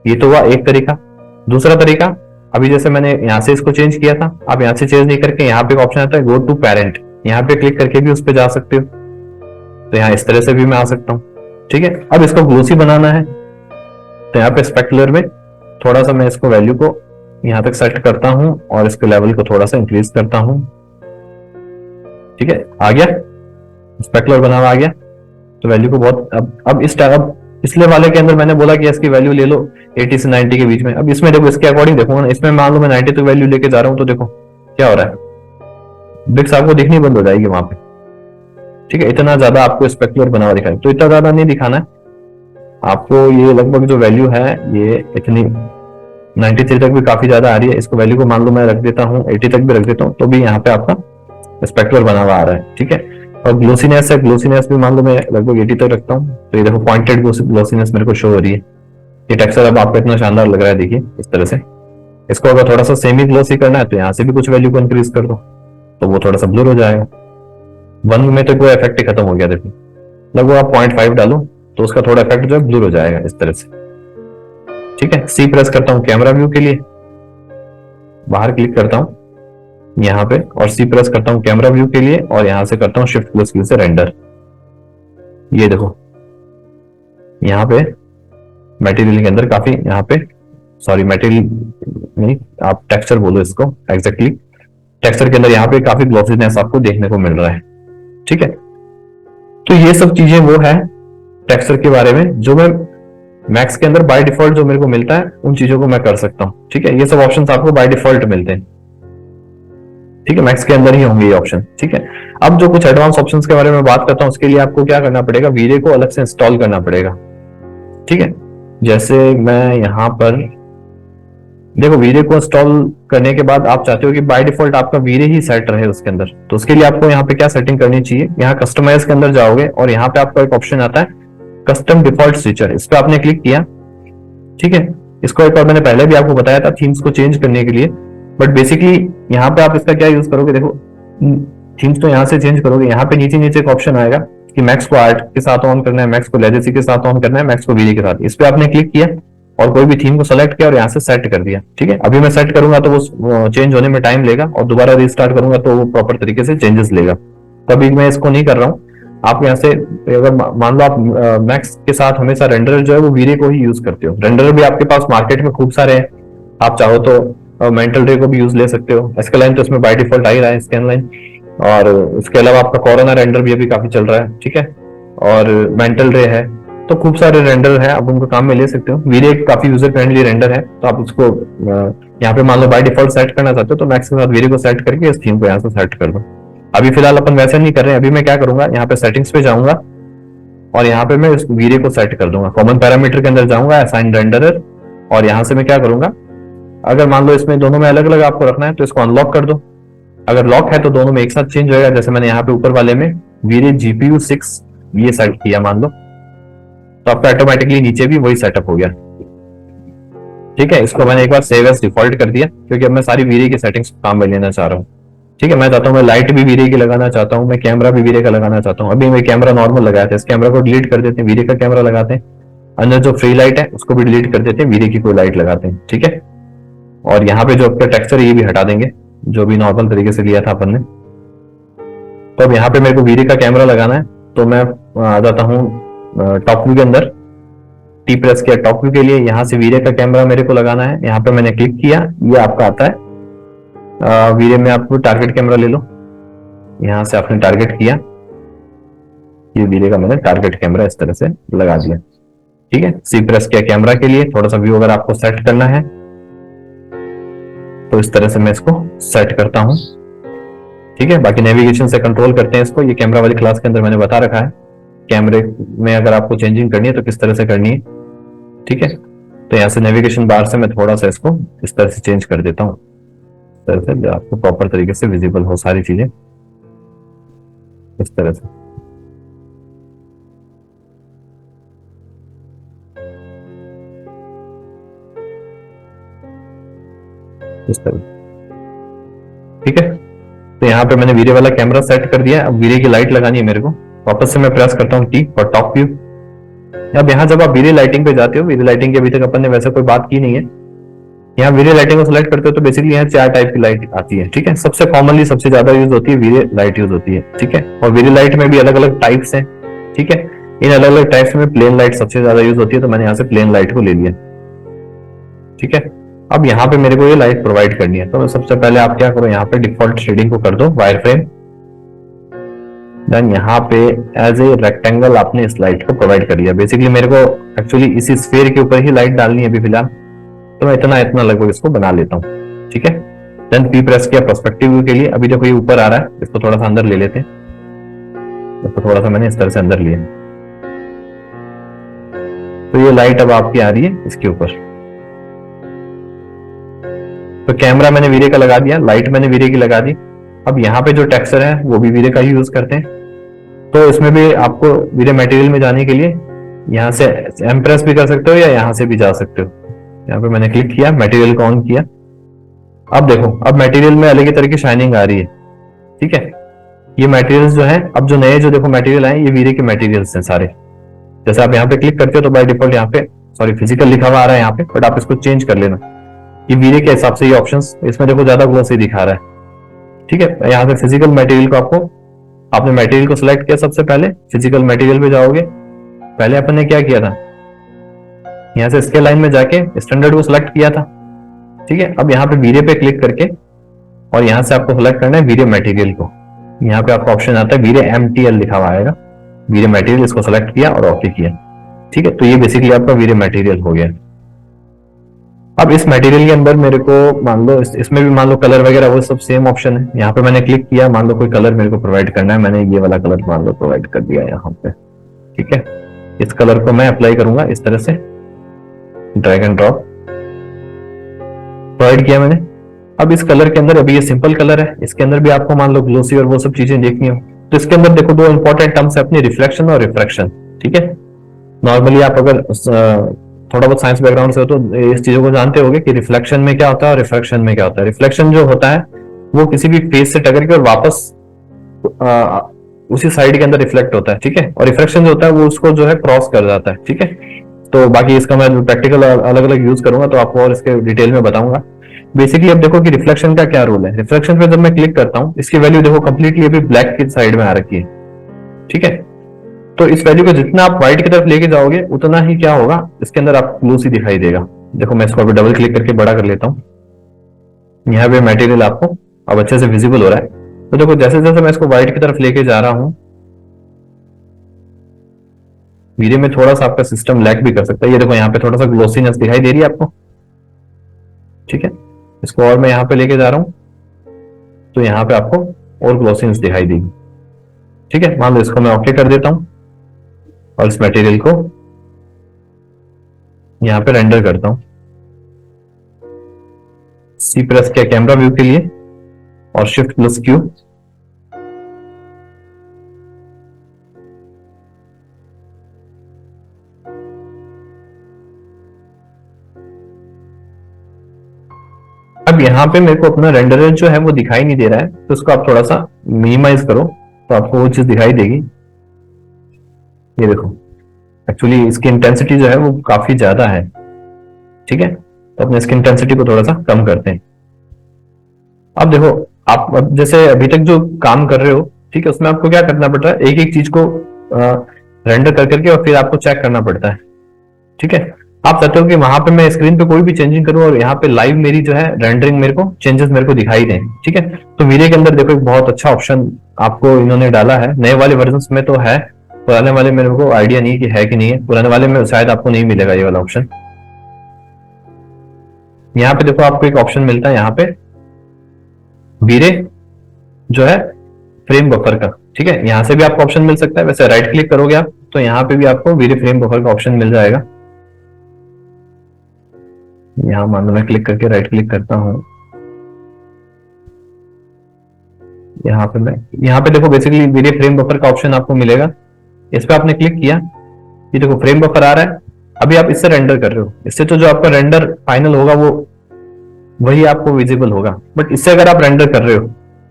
ये तो हुआ एक तरीका। दूसरा तरीका, अभी जैसे मैंने यहाँ से इसको चेंज किया था, आप यहाँ से चेंज नहीं करके यहाँ पे ऑप्शन आता है गो टू पेरेंट, यहाँ पे क्लिक करके भी उस पे जा सकते हो। तो यहाँ इस तरह से भी मैं आ सकता हूँ। ठीक है, अब इसको ग्लोसी बनाना है तो यहाँ पे स्पेक्युलर में थोड़ा सा मैं इसको वैल्यू को यहाँ तक सेट करता हूँ और इसके लेवल को थोड़ा सा इंक्रीज करता हूँ। ठीक है, आ गया, स्पेक्युलर बना हुआ आ गया। तो वैल्यू को बहुत अब पिछले वाले के अंदर मैंने बोला कि इसकी वैल्यू ले लो 80 से 90 के बीच में। अब इसमें देखो, इसके अकॉर्डिंग देखो ना, इसमें मान लो मैं 90 तक वैल्यू लेके जा रहा हूँ तो देखो क्या हो रहा है, ब्रिक्स आपको दिखनी बंद हो जाएगी वहां पे। ठीक है, इतना ज्यादा आपको स्पेक्युलर बना हुआ दिखाएगा, तो इतना ज्यादा नहीं दिखाना है आपको। ये लगभग जो वैल्यू है ये इतनी 93 तक भी काफी ज्यादा आ रही है। इसको वैल्यू को मान लो मैं रख देता हूँ 80 तक भी रख देता हूँ, तो भी यहाँ पे आपका स्पेक्युलर बना हुआ आ रहा है। ठीक है, और ग्लोसीनेस है, ग्लोसीनेस भी मान लो मैं लगभग 80 तक रखता हूँ, तो ये देखो पॉइंटेड ग्लोसीनेस मेरे को शो हो रही है। ये टेक्सचर अब आपको इतना शानदार लग रहा है, देखिए इस तरह से। इसको अगर थोड़ा सा सेमी ग्लोसी करना है तो यहाँ से भी कुछ वैल्यू को इंक्रीज कर दो तो वो थोड़ा सा ब्लर हो जाएगा। 1 में तो कोई इफेक्ट ही खत्म हो गया, देखो लगभग आप 0.5 डालो तो उसका थोड़ा इफेक्ट जो है ब्लर हो जाएगा इस तरह से। ठीक है, सी प्रेस करता हूँ कैमरा व्यू के लिए, बाहर क्लिक करता हूँ यहाँ पे और सी प्रेस करता हूँ कैमरा व्यू के लिए और यहाँ से करता हूँ शिफ्ट प्लस व्यू से रेंडर। ये देखो यहाँ पे मटेरियल के अंदर काफी, यहाँ पे सॉरी मटेरियल नहीं, आप टेक्सचर बोलो इसको एग्जैक्टली, टेक्सचर के अंदर यहाँ पे काफी ग्लॉसीनेस आपको देखने को मिल रहा है। ठीक है, तो ये सब चीजें वो है टेक्सचर के बारे में जो मैं मैक्स के अंदर बाय डिफॉल्ट जो मेरे को मिलता है उन चीजों को मैं कर सकता हूँ। ठीक है, ये सब ऑप्शंस आपको बाय डिफॉल्ट मिलते हैं। ठीक है, मैक्स के अंदर ही होंगे ये ऑप्शन। ठीक है, अब जो कुछ एडवांस ऑप्शंस के बारे में बात करता हूँ उसके लिए आपको क्या करना पड़ेगा, VRay को अलग से इंस्टॉल करना पड़ेगा। ठीक है, जैसे मैं यहाँ पर देखो VRay को इंस्टॉल करने के बाद आप चाहते हो कि बाय डिफॉल्ट आपका VRay ही सेट रहे उसके अंदर, तो उसके लिए आपको यहाँ पे क्या सेटिंग करनी चाहिए, यहाँ कस्टमाइज के अंदर जाओगे और यहाँ पे आपका एक ऑप्शन आता है कस्टम डिफॉल्ट स्विचर, इस पे आपने क्लिक किया। ठीक है, इसको एक बार मैंने पहले भी आपको बताया था थीम्स को चेंज करने के लिए, बट बेसिकली यहाँ पे आप इसका क्या यूज करोगे, देखो थीम्स तो यहाँ से चेंज करोगे, यहाँ पे नीचे नीचे एक ऑप्शन आएगा कि मैक्स को आर्ट के साथ ऑन करना है, मैक्स को लेजेसी के साथ ऑन करना है, मैक्स को VRay के साथ। इस पे आपने क्लिक किया और कोई भी थीम को सेलेक्ट किया और यहाँ से सेट कर दिया। ठीक है, अभी मैं सेट करूंगा तो वो चेंज होने में टाइम लेगा और दोबारा रीस्टार्ट करूंगा तो वो प्रॉपर तरीके से चेंजेस लेगा। तो अभी मैं इसको नहीं कर रहा हूँ। आप यहाँ से अगर मान लो आप मैक्स के साथ हमेशा रेंडर जो है वो VRay को ही यूज करते हो, रेंडर भी आपके पास मार्केट में खूब सारे हैं, आप चाहो तो मेंटल रे को भी यूज ले सकते हो। स्कैलाइन तो इसमें बाय डिफॉल्ट आ ही रहा है स्कैनलाइन, और उसके अलावा आपका कोरोना रेंडर भी अभी काफी चल रहा है। ठीक है, और मेंटल रे है, तो खूब सारे रेंडर है, आप उनको काम में ले सकते हो। VRay काफी यूजर फ्रेंडली रेंडर है, तो आप उसको यहाँ पे मान लो बाय डिफॉल्ट सेट करना चाहते हो तो मैक्स के साथ VRay को सेट करके इस थीम को यहाँ से सेट कर दो। अभी फिलहाल अपन वैसे नहीं कर रहे हैं, अभी मैं क्या करूंगा, यहाँ पे सेटिंग्स पे जाऊंगा और यहाँ पे मैं इस VRay को सेट कर दूंगा, कॉमन पैरामीटर के अंदर जाऊंगा, असाइन रेंडरर, और यहाँ से मैं क्या करूंगा, अगर मान लो इसमें दोनों में अलग अलग आपको रखना है तो इसको अनलॉक कर दो। अगर लॉक है तो दोनों में एक साथ चेंज होगा, जैसे मैंने यहाँ पे ऊपर वाले में VRay GPU 6 ये सेट किया मान लो, तो आपका ऑटोमेटिकली नीचे भी वही सेटअप हो गया। ठीक है, इसको मैंने एक बार सेव एज डिफॉल्ट कर दिया क्योंकि अब मैं सारी VRay की सेटिंग्स काम में लेना चाह रहा हूँ। ठीक है, मैं चाहता हूँ मैं लाइट भी VRay की लगाना चाहता हूँ, मैं कैमरा भी VRay का लगाना चाहता हूँ। अभी मैं कैमरा नॉर्मल लगाया था, इस कैमरा को डिलीट कर देते हैं, VRay का कैमरा लगाते हैं। अंदर जो फ्री लाइट है उसको भी डिलीट कर देते हैं, VRay की कोई लाइट लगाते हैं। ठीक है, और यहाँ पे जो आपका टेक्सचर ये भी हटा देंगे जो भी नॉर्मल तरीके से लिया था अपन ने। तो अब यहाँ पे मेरे को VRay का कैमरा लगाना है, तो मैं आ जाता हूँ टॉप व्यू के अंदर, टी प्रेस किया टॉप व्यू के लिए, यहाँ से VRay का कैमरा मेरे को लगाना है। यहाँ पे मैंने क्लिक किया, ये आपका आता है VRay में आपको टारगेट कैमरा ले लो, यहाँ से आपने टारगेट किया, ये VRay का मैंने टारगेट कैमरा इस तरह से लगा दिया। ठीक है, सी प्रेस किया कैमरा के लिए, थोड़ा सा व्यू अगर आपको सेट करना है तो इस तरह से मैं इसको सेट करता हूं। ठीक है, बाकी नेविगेशन से कंट्रोल करते हैं इसको, ये कैमरा वाली क्लास के अंदर मैंने बता रखा है कैमरे में अगर आपको चेंजिंग करनी है तो किस तरह से करनी है। ठीक है, तो यहाँ से नेविगेशन बार से मैं थोड़ा सा इसको इस तरह से चेंज कर देता हूँ, इस तरह से आपको प्रॉपर तरीके से विजिबल हो सारी चीजें। इस तरह से। इस तरह, ठीक है। तो यहाँ पे मैंने वीरे वाला कैमरा सेट कर दिया। अब वीरे की लाइट लगानी है मेरे को। वापस से मैं प्रेस करता हूँ टी फॉर टॉप व्यू। अब यहाँ जब आप वीरे लाइटिंग पे जाते हो, वीरे लाइटिंग की अभी तक अपन ने वैसे कोई बात की नहीं है। यहाँ वीरे लाइटिंग को सिलेक्ट करते हो तो बेसिकली यहाँ 4 टाइप की लाइट आती है, ठीक है। सबसे कॉमनली सबसे ज्यादा यूज होती है वीरे लाइट यूज होती है, ठीक है। और वीरे लाइट में भी अलग अलग टाइप्स हैं, ठीक है। इन अलग अलग टाइप्स में प्लेन लाइट सबसे ज्यादा यूज होती है, तो मैंने यहाँ से प्लेन लाइट को ले लिया, ठीक है। अब यहाँ पे मेरे को ये लाइट प्रोवाइड करनी है, तो सबसे पहले आप क्या करो, यहाँ पे डिफॉल्ट शेडिंग को कर दो वायर फ्रेम। देन यहाँ पे एज ए रेक्टेंगल आपने इस लाइट को प्रोवाइड कर दिया। बेसिकली मेरे को एक्चुअली इसी स्फीयर के ऊपर ही लाइट डालनी है अभी फिलहाल, तो मैं इतना इतना लगभग इसको बना लेता हूँ, ठीक है। देन पी प्रेस किया पर्सपेक्टिव व्यू के लिए। अभी देखो ये ऊपर आ रहा है, इसको थोड़ा सा अंदर ले लेते हैं। इसको थोड़ा सा मैंने इस तरह से अंदर लिया, तो ये लाइट अब आपकी आ रही है इसके ऊपर। तो कैमरा मैंने वीरे का लगा दिया, लाइट मैंने वीरे की लगा दी। अब यहाँ पे जो टेक्सचर है वो भी वीरे का ही यूज करते हैं। तो इसमें भी आपको वीरे मटेरियल में जाने के लिए यहाँ से एम्प्रेस भी कर सकते हो या यहाँ से भी जा सकते हो। यहाँ पे मैंने क्लिक किया, मटेरियल को ऑन किया। अब देखो, अब मटेरियल में अलग ही तरह की शाइनिंग आ रही है, ठीक है। ये मटेरियल्स जो है, अब जो नए जो देखो मटेरियल आए, ये वीरे के मटेरियल्स हैं सारे। जैसे आप यहाँ पे क्लिक करते हो तो बाय डिफॉल्ट यहाँ पे सॉरी फिजिकल लिखा हुआ आ रहा है यहाँ पे, बट आप इसको चेंज कर लेना। ये वीरे के हिसाब से ये ऑप्शंस, इसमें देखो ज्यादा ग्लोसी दिखा रहा है, ठीक है। यहाँ से फिजिकल मटेरियल को आपको, आपने मटेरियल को सिलेक्ट किया, सबसे पहले फिजिकल मटेरियल पे जाओगे। पहले अपन ने क्या किया था, यहाँ से स्केल लाइन में जाके स्टैंडर्ड को सिलेक्ट किया था, ठीक है। अब यहाँ पे वीरे पे क्लिक करके और यहाँ से आपको सिलेक्ट करना है वीरे मटेरियल को। यहाँ पे आपका ऑप्शन आता है वीरे MTL लिखा हुआ आएगा, वीरे मटेरियल, इसको सिलेक्ट किया और ओके किया, ठीक है। तो ये बेसिकली आपका वीरे मटेरियल हो गया। अब इस मटेरियल के अंदर मेरे को मान लो इसमें भी मान लो कलर वगैरह वो सब सेम ऑप्शन है। यहाँ पे मैंने क्लिक किया, मान लो कोई कलर मेरे को प्रोवाइड करना है, मैंने ये वाला कलर मान लो प्रोवाइड कर दिया यहाँ पे, ठीक है। इस कलर को मैं अप्लाई करूंगा इस तरह से, ड्रैग एंड ड्रॉप प्रोवाइड किया मैंने। अब इस कलर के अंदर, अभी ये सिंपल कलर है, इसके अंदर भी आपको मान लो ग्लोसी और वो सब चीजें देखनी हो तो इसके अंदर देखो दो इंपॉर्टेंट टर्म्स है अपनी, रिफ्लेक्शन और रिफ्रैक्शन, ठीक है। नॉर्मली आप अगर थोड़ा बहुत साइंस बैकग्राउंड से हो तो इस चीजों को जानते होंगे कि रिफ्लेक्शन में क्या होता है और रिफ्रैक्शन में क्या होता है। रिफ्लेक्शन जो होता है वो किसी भी फेस से टकर के और वापस उसी साइड के अंदर रिफ्लेक्ट होता है, ठीक है। और रिफ्रैक्शन जो होता है वो उसको जो है क्रॉस कर जाता है, ठीक है। तो बाकी इसका मैं प्रैक्टिकल अलग अलग यूज करूंगा तो आपको और इसके डिटेल में बताऊंगा। बेसिकली अब देखो कि रिफ्लेक्शन का क्या रोल है। रिफ्लेक्शन पे जब मैं क्लिक करता हूँ, इसकी वैल्यू देखो कंप्लीटली अभी ब्लैक की साइड में आ रखी है, ठीक है। तो इस वैल्यू को जितना आप व्हाइट की तरफ लेके जाओगे उतना ही क्या होगा, इसके अंदर आपको ग्लोसी दिखाई देगा। देखो मैं इसको अभी डबल क्लिक करके बड़ा कर लेता हूँ। यहाँ पे मटेरियल आपको अब अच्छे से विजिबल हो रहा है। तो देखो जैसे जैसे मैं इसको व्हाइट की तरफ लेके जा रहा हूँ, वीडियो में थोड़ा सा आपका सिस्टम लैग भी कर सकता है। ये देखो यहाँ पे थोड़ा सा ग्लोसीनेस दिखाई दे रही है आपको, ठीक है। इसको और मैं यहाँ पे लेके जा रहा हूँ तो यहाँ पे आपको और ग्लोसीनेस दिखाई देगी, ठीक है। मान लो इसको मैं ओके कर देता हूँ और इस मटेरियल को यहाँ पे रेंडर करता हूँ। सी प्रेस किया कैमरा व्यू के लिए और शिफ्ट प्लस क्यू। अब यहाँ पे मेरे को अपना रेंडर जो है वो दिखाई नहीं दे रहा है, तो इसको आप थोड़ा सा मिनिमाइज करो तो आपको वो चीज दिखाई देगी। ये देखो एक्चुअली इसकी इंटेंसिटी जो है वो काफी ज्यादा है, ठीक है। तो अपने इसकी इंटेंसिटी को थोड़ा सा कम करते हैं। अब देखो आप अब जैसे अभी तक जो काम कर रहे हो, ठीक है, उसमें आपको क्या करना पड़ रहा है, एक एक चीज को रेंडर कर करके और फिर आपको चेक करना पड़ता है, ठीक है। आप चाहते हो कि वहां पे मैं स्क्रीन पे कोई भी चेंजिंग करूं और यहाँ पे लाइव मेरी जो है रेंडरिंग मेरे को चेंजेस मेरे को दिखाई दें, ठीक है। तो वीरे के अंदर देखो एक बहुत अच्छा ऑप्शन आपको इन्होंने डाला है। नए वाले वर्जन में तो है, पुराने वाले मेरे को आइडिया नहीं कि है कि नहीं है। पुराने वाले में शायद आपको नहीं मिलेगा ये वाला ऑप्शन। यहाँ पे देखो आपको एक ऑप्शन मिलता है यहाँ पे वीरे जो है फ्रेम बफर का, ठीक है। यहाँ से भी आपको ऑप्शन मिल सकता है। वैसे राइट क्लिक करोगे आप तो यहाँ पे भी आपको वीरे फ्रेम बफर का ऑप्शन मिल जाएगा। यहाँ मान लो मैं क्लिक करके राइट क्लिक करता हूँ, यहाँ पे मैं, यहाँ पे देखो बेसिकली मेरे फ्रेम बफर का ऑप्शन आपको मिलेगा, इस पे आपने क्लिक किया, ये देखो फ्रेम बफर आ रहा है। अभी आप इससे रेंडर कर रहे हो, इससे तो जो आपका रेंडर फाइनल होगा वो वही आपको विजिबल होगा, बट इससे अगर आप रेंडर कर रहे हो,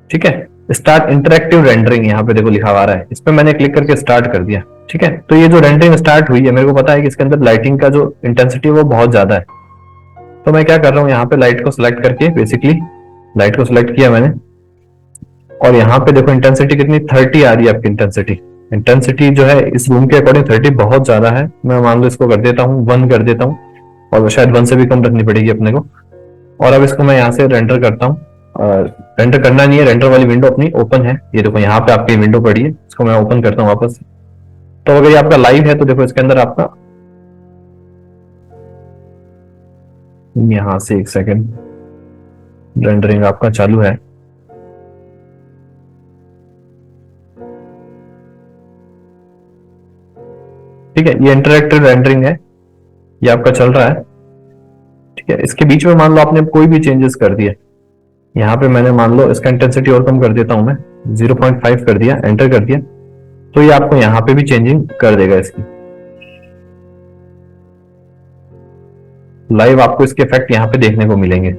ठीक है, स्टार्ट इंटरेक्टिव रेंडरिंग यहाँ पे देखो लिखा हुआ रहा है, इस पे मैंने क्लिक करके स्टार्ट कर दिया। ठीक है, तो ये जो रेंडरिंग स्टार्ट हुई है, मेरे को पता है कि इसके अंदर लाइटिंग का जो इंटेंसिटी है वो बहुत ज्यादा है। तो मैं क्या कर रहा हूँ, यहाँ पे लाइट को सिलेक्ट करके, बेसिकली लाइट को सिलेक्ट किया मैंने, और यहाँ पे देखो इंटेंसिटी कितनी 30 आ रही है आपकी इंटेंसिटी। इंटेंसिटी जो है इस रूम के अकॉर्डिंग 30 बहुत ज्यादा है। मैं मान लो इसको कर देता हूँ 1 कर देता हूँ, और शायद 1 से भी कम रखनी पड़ेगी अपने को। और अब इसको मैं यहाँ से रेंडर करता हूँ। रेंडर करना नहीं है, रेंडर वाली विंडो अपनी ओपन है, ये देखो यहाँ पे आपकी विंडो पड़ी है, इसको मैं ओपन करता हूँ वापस। तो अगर ये आपका लाइव है तो देखो इसके अंदर आपका, यहाँ से एक सेकेंड, रेंडरिंग आपका चालू है। ठीक है, ये इंटरेक्टिव रेंडरिंग है, ये आपका चल रहा है। ठीक है, इसके बीच में मान लो आपने कोई भी चेंजेस कर दिए, यहाँ पे मैंने मान लो इसका इंटेंसिटी और कम कर देता हूं मैं, 0.5 कर दिया, एंटर कर दिया, तो ये आपको यहाँ पे भी चेंजिंग कर देगा इसकी। लाइव आपको इसके इफेक्ट यहाँ पे देखने को मिलेंगे।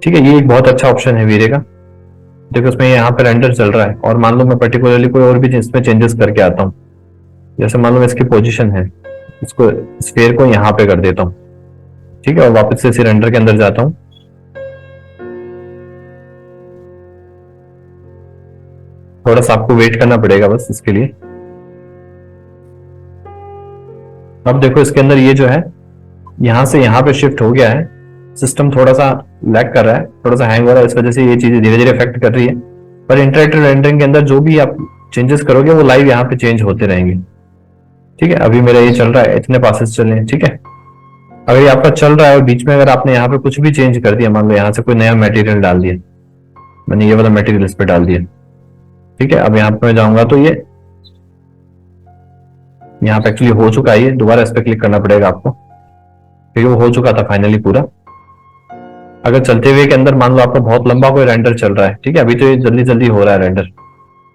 ठीक है, ये एक बहुत अच्छा ऑप्शन है वीरे का। देखो उसमें यहाँ पे रेंडर चल रहा है, और मान लो मैं पर्टिकुलरली कोई और भी इसमें चेंजेस करके आता हूँ, जैसे मान लो इसकी पोजीशन है, इसको स्फेयर को यहाँ पे कर देता हूँ। ठीक है, और वापस से इसी रेंडर के अंदर जाता हूँ। थोड़ा सा आपको वेट करना पड़ेगा बस इसके लिए। अब देखो इसके अंदर ये जो है यहाँ से यहाँ पे शिफ्ट हो गया है, सिस्टम थोड़ा सा लैग कर रहा है, थोड़ा सा हैंग हो रहा है, इस वजह से ये चीजें धीरे धीरे इफेक्ट कर रही है। पर इंटरेक्टिव रेंडरिंग के अंदर जो भी आप चेंजेस करोगे वो लाइव यहाँ पे चेंज होते रहेंगे। ठीक है, अभी मेरा ये चल रहा है, इतने पासेस चले हैं। ठीक है, अगर ये आपका चल रहा है और बीच में अगर आपने यहाँ पे कुछ भी चेंज कर दिया, मान लो यहाँ से कोई नया मटेरियल डाल दिया, मैंने ये वाला मटेरियल इस पे डाल दिया। ठीक है, अब यहाँ पे मैं जाऊंगा तो ये यहाँ पे एक्चुअली हो चुका है, ये दोबारा इस पे क्लिक करना पड़ेगा आपको, क्योंकि वो हो चुका था फाइनली पूरा। अगर चलते हुए के अंदर मान लो आपका बहुत लंबा कोई रेंडर चल रहा है, ठीक है, अभी तो ये जल्दी जल्दी हो रहा है रेंडर।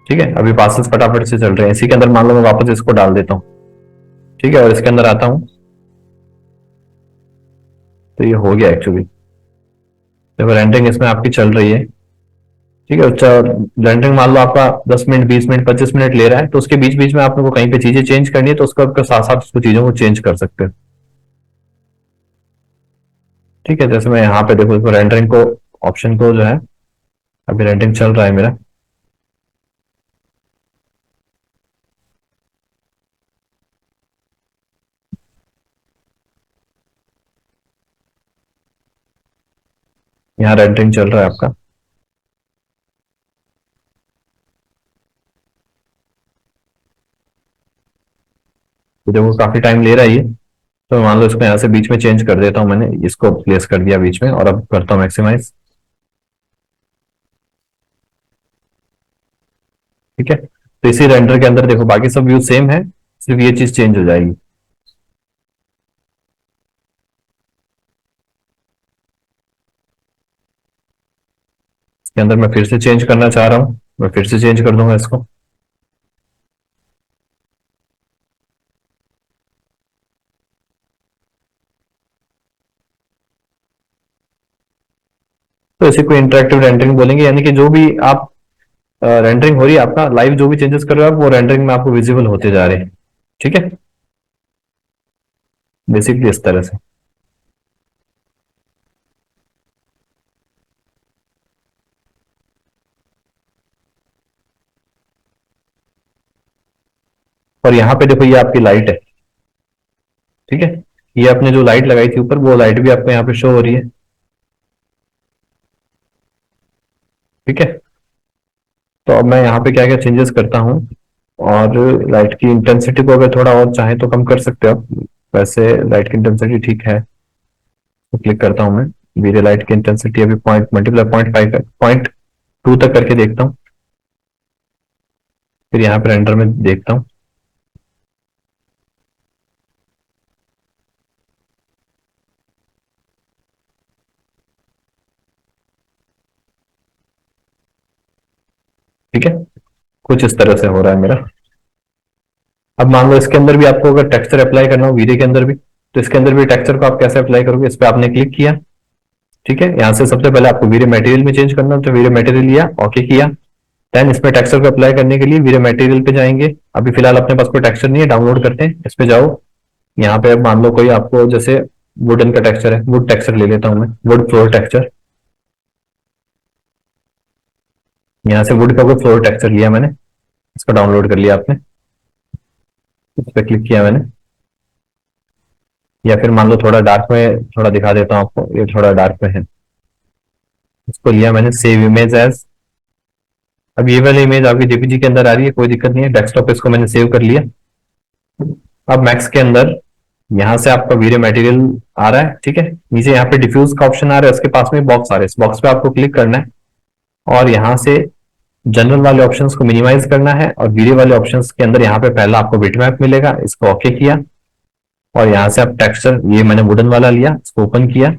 ठीक है, अभी पासेस फटाफट से चल रहे हैं, इसी के अंदर मान लो मैं वापस इसको डाल देता हूँ। ठीक है, और इसके अंदर आता हूँ तो ये हो गया एक्चुअली। देखो रेंडरिंग इसमें आपकी चल रही है। ठीक है, रेंडरिंग मान लो आपका 10 मिनट, 20 मिनट, 25 मिनट ले रहा है, तो उसके बीच बीच में आपको कहीं पे चीजें चेंज करनी है तो उसको आपके साथ साथ उसको चीजों को चेंज कर सकते हो। ठीक है, जैसे मैं यहाँ पे देखो इसको रेंडरिंग को, ऑप्शन को जो है, अभी रेंडरिंग चल रहा है मेरा। यहाँ रेंडरिंग चल रहा है आपका। तो देखो काफी टाइम ले रहा है ये, तो मान लो इसको यहाँ से बीच में चेंज कर देता हूँ, मैंने इसको प्लेस कर दिया बीच में, और अब करता हूँ मैक्सिमाइज। ठीक है, तो इसी रेंडर के अंदर देखो बाकी सब व्यू सेम है, सिर्फ ये चीज चेंज हो जाएगी। इसके अंदर मैं फिर से चेंज करना चाह रहा हूँ, मैं फिर से चेंज कर दूंगा इसको। तो इसी को इंटरेक्टिव रेंडरिंग बोलेंगे, यानी कि जो भी आप रेंडरिंग हो रही है आपका लाइव, जो भी चेंजेस कर रहे हो आप, वो रेंडरिंग में आपको विजिबल होते जा रहे हैं। ठीक है, बेसिकली इस तरह से। और यहाँ पे देखो ये आपकी लाइट है। ठीक है, ये आपने जो लाइट लगाई थी ऊपर, वो लाइट भी आपको यहाँ पे शो हो रही है। ठीक है, तो अब मैं यहाँ पे क्या क्या चेंजेस करता हूँ, और लाइट की इंटेंसिटी को अगर थोड़ा और चाहे तो कम कर सकते हो आप। वैसे लाइट की इंटेंसिटी ठीक है, तो क्लिक करता हूँ मैं, मेरे लाइट की इंटेंसिटी अभी पॉइंट मल्टीप्लाई 0.5 0.2 तक करके देखता हूँ, फिर यहाँ पे रेंडर में देखता हूँ। ठीक है, कुछ इस तरह से हो रहा है मेरा। अब मान लो इसके अंदर भी आपको अगर टेक्सचर अप्लाई करना हो वीडियो के अंदर भी, तो इसके अंदर भी टेक्सचर को आप कैसे अप्लाई करोगे, इस पर आपने क्लिक किया। ठीक है, यहाँ से सबसे पहले आपको वीडियो मटेरियल में चेंज करना हो तो वीडियो मटेरियल लिया, ओके किया। देन इसमें टेक्सचर को अप्लाई करने के लिए वीडियो मटेरियल पे जाएंगे। अभी फिलहाल अपने पास कोई टेक्सचर नहीं है, डाउनलोड करते हैं, इस पे जाओ। यहाँ पे अब मान लो कोई आपको जैसे वुडन का टेक्सचर है, वुड टेक्सचर ले लेता हूँ मैं, वुड फ्लोर टेक्सचर। यहाँ से वुड का कोई फ्लोर टेक्सचर लिया मैंने, इसको डाउनलोड कर लिया आपने, इस पे क्लिक किया मैंने। या फिर मान लो थोड़ा डार्क में थोड़ा दिखा देता हूँ आपको, ये थोड़ा डार्क में है, इसको लिया मैंने, सेव इमेज एज। अब ये वाली इमेज आपकी जेपीजी के अंदर आ रही है, कोई दिक्कत नहीं है, डेस्कटॉप पे इसको मैंने सेव कर लिया। अब मैक्स के अंदर यहाँ से आपका वीडियो मटेरियल आ रहा है। ठीक है, नीचे यहाँ पे डिफ्यूज का ऑप्शन आ रहा है, उसके पास में बॉक्स आ रहा है, इस बॉक्स पे आपको क्लिक करना है और यहाँ से जनरल वाले ऑप्शंस को मिनिमाइज करना है और वीडियो वाले ऑप्शंस के अंदर यहाँ पे पहला आपको बिटमैप मिलेगा, इसको ओके किया। और यहाँ से आप टेक्सचर, ये मैंने वुडन वाला लिया, इसको ओपन किया,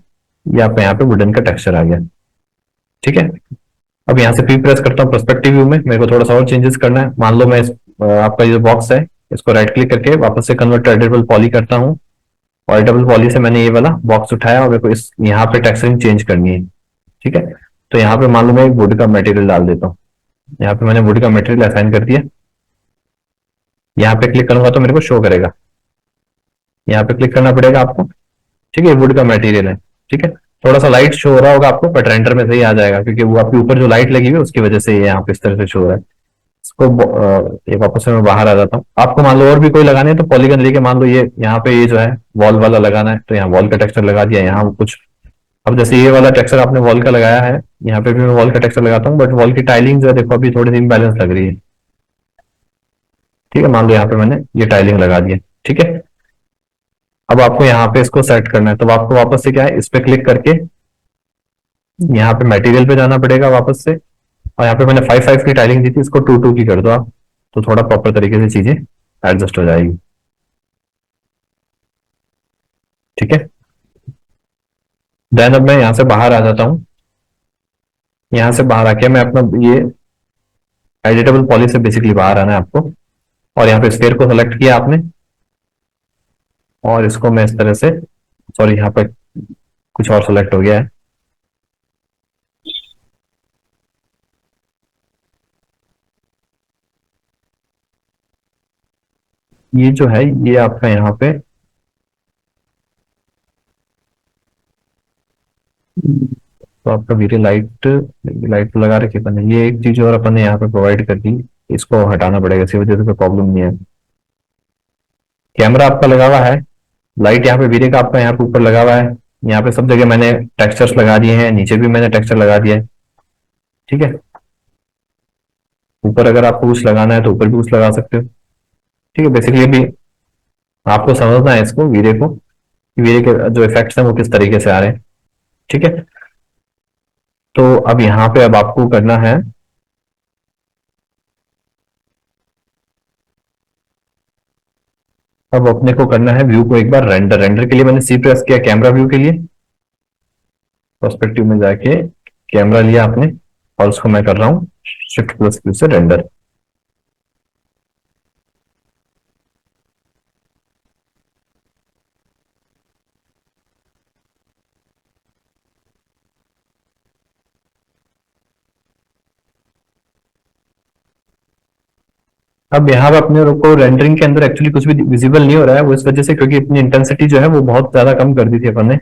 ये आपका यहाँ पे वुडन का टेक्सचर आ गया। ठीक है, अब यहाँ से प्री प्रेस करता हूँ पर्सपेक्टिव व्यू में, मेरे को थोड़ा सा और चेंजेस करना है। मान लो मैं आपका ये बॉक्स है, इसको राइट क्लिक करके वापस से कन्वर्ट टू एडिटेबल पॉली करता हूँ और एडिटेबल पॉली से मैंने ये वाला बॉक्स उठाया और मेरे को इस यहाँ पे टेक्सचरिंग चेंज करनी है। ठीक है, तो यहाँ पे मान लो मैं एक वुड का मटेरियल डाल देता हूँ, यहाँ पे मैंने वुड का मटेरियल असाइन कर दिया। यहाँ पे क्लिक करूंगा तो मेरे को शो करेगा, यहाँ पे क्लिक करना पड़ेगा आपको। ठीक है, वुड का मटेरियल है। ठीक है, थोड़ा सा लाइट शो हो रहा होगा आपको, बट रेंडर में सही आ जाएगा क्योंकि वो आपके ऊपर जो लाइट लगी हुई है उसकी वजह से ये यहाँ पे इस तरह से शो हो रहा है। इसको ये वापस से मैं बाहर आ जाता हूँ। आपको मान लो और भी कोई लगाने है तो पॉलीगन लेके मान लो ये यहाँ पे ये जो है वॉल वाला लगाना है तो यहाँ वॉल का टेक्सचर लगा दिया, यहाँ कुछ। अब जैसे ये वाला टेक्सचर आपने वॉल का लगाया है, यहाँ पे भी मैं वॉल का टेक्सचर लगाता हूँ, बट वॉल की टाइलिंग जो है देखो अभी थोड़ी सी इम्बैलेंस लग रही है। ठीक है, मान लो यहाँ पे मैंने ये टाइलिंग लगा दिया। ठीक है, अब आपको यहाँ पे इसको सेट करना है तो आपको वापस से क्या है, इस पे क्लिक करके यहाँ पे मटेरियल पे जाना पड़ेगा वापस से। और यहाँ पे मैंने 5-5 की टाइलिंग दी थी, इसको 2-2 की कर दो आप, तो थोड़ा प्रॉपर तरीके से चीजें एडजस्ट हो जाएगी। ठीक है, देन अब मैं यहाँ से बाहर आ जाता हूँ। यहाँ से बाहर आके मैं अपना ये एडिटेबल पॉली से बेसिकली बाहर आना है आपको और यहाँ पे स्फीयर को सेलेक्ट किया आपने और इसको मैं इस तरह से, सॉरी यहाँ पे कुछ और सेलेक्ट हो गया है। ये जो है ये आपका यहाँ पे तो आपका वीडियो लाइट, लाइट तो लगा रखी है अपन ने, ये एक चीज और अपन ने यहाँ पे प्रोवाइड कर दी, इसको हटाना पड़ेगा, इसी वजह से कोई प्रॉब्लम नहीं है। कैमरा आपका लगा हुआ है, लाइट यहाँ पे वीडियो का आपका यहाँ पे ऊपर लगा हुआ है, यहाँ पे सब जगह मैंने टेक्सचर्स लगा दिए हैं, नीचे भी मैंने टेक्सचर लगा दिया है। ठीक है, ऊपर अगर आपको कुछ लगाना है तो ऊपर भी कुछ लगा सकते हो। ठीक है, बेसिकली अभी आपको समझना है इसको, वीडियो को, वीडियो के जो इफेक्ट्स हैं वो किस तरीके से आ रहे हैं। ठीक है, तो अब यहाँ पे अब आपको करना है, अब अपने को करना है व्यू को एक बार रेंडर। रेंडर के लिए मैंने सी प्रेस किया, कैमरा व्यू के लिए पर्सपेक्टिव में जाके कैमरा लिया आपने और उसको मैं कर रहा हूँ शिफ्ट प्लस क्यू से रेंडर। अब यहाँ पे अपने को रेंडरिंग के अंदर एक्चुअली कुछ भी विजिबल नहीं हो रहा है, वो इस वजह से क्योंकि अपनी इंटेंसिटी जो है वो बहुत ज्यादा कम कर दी थी अपन ने,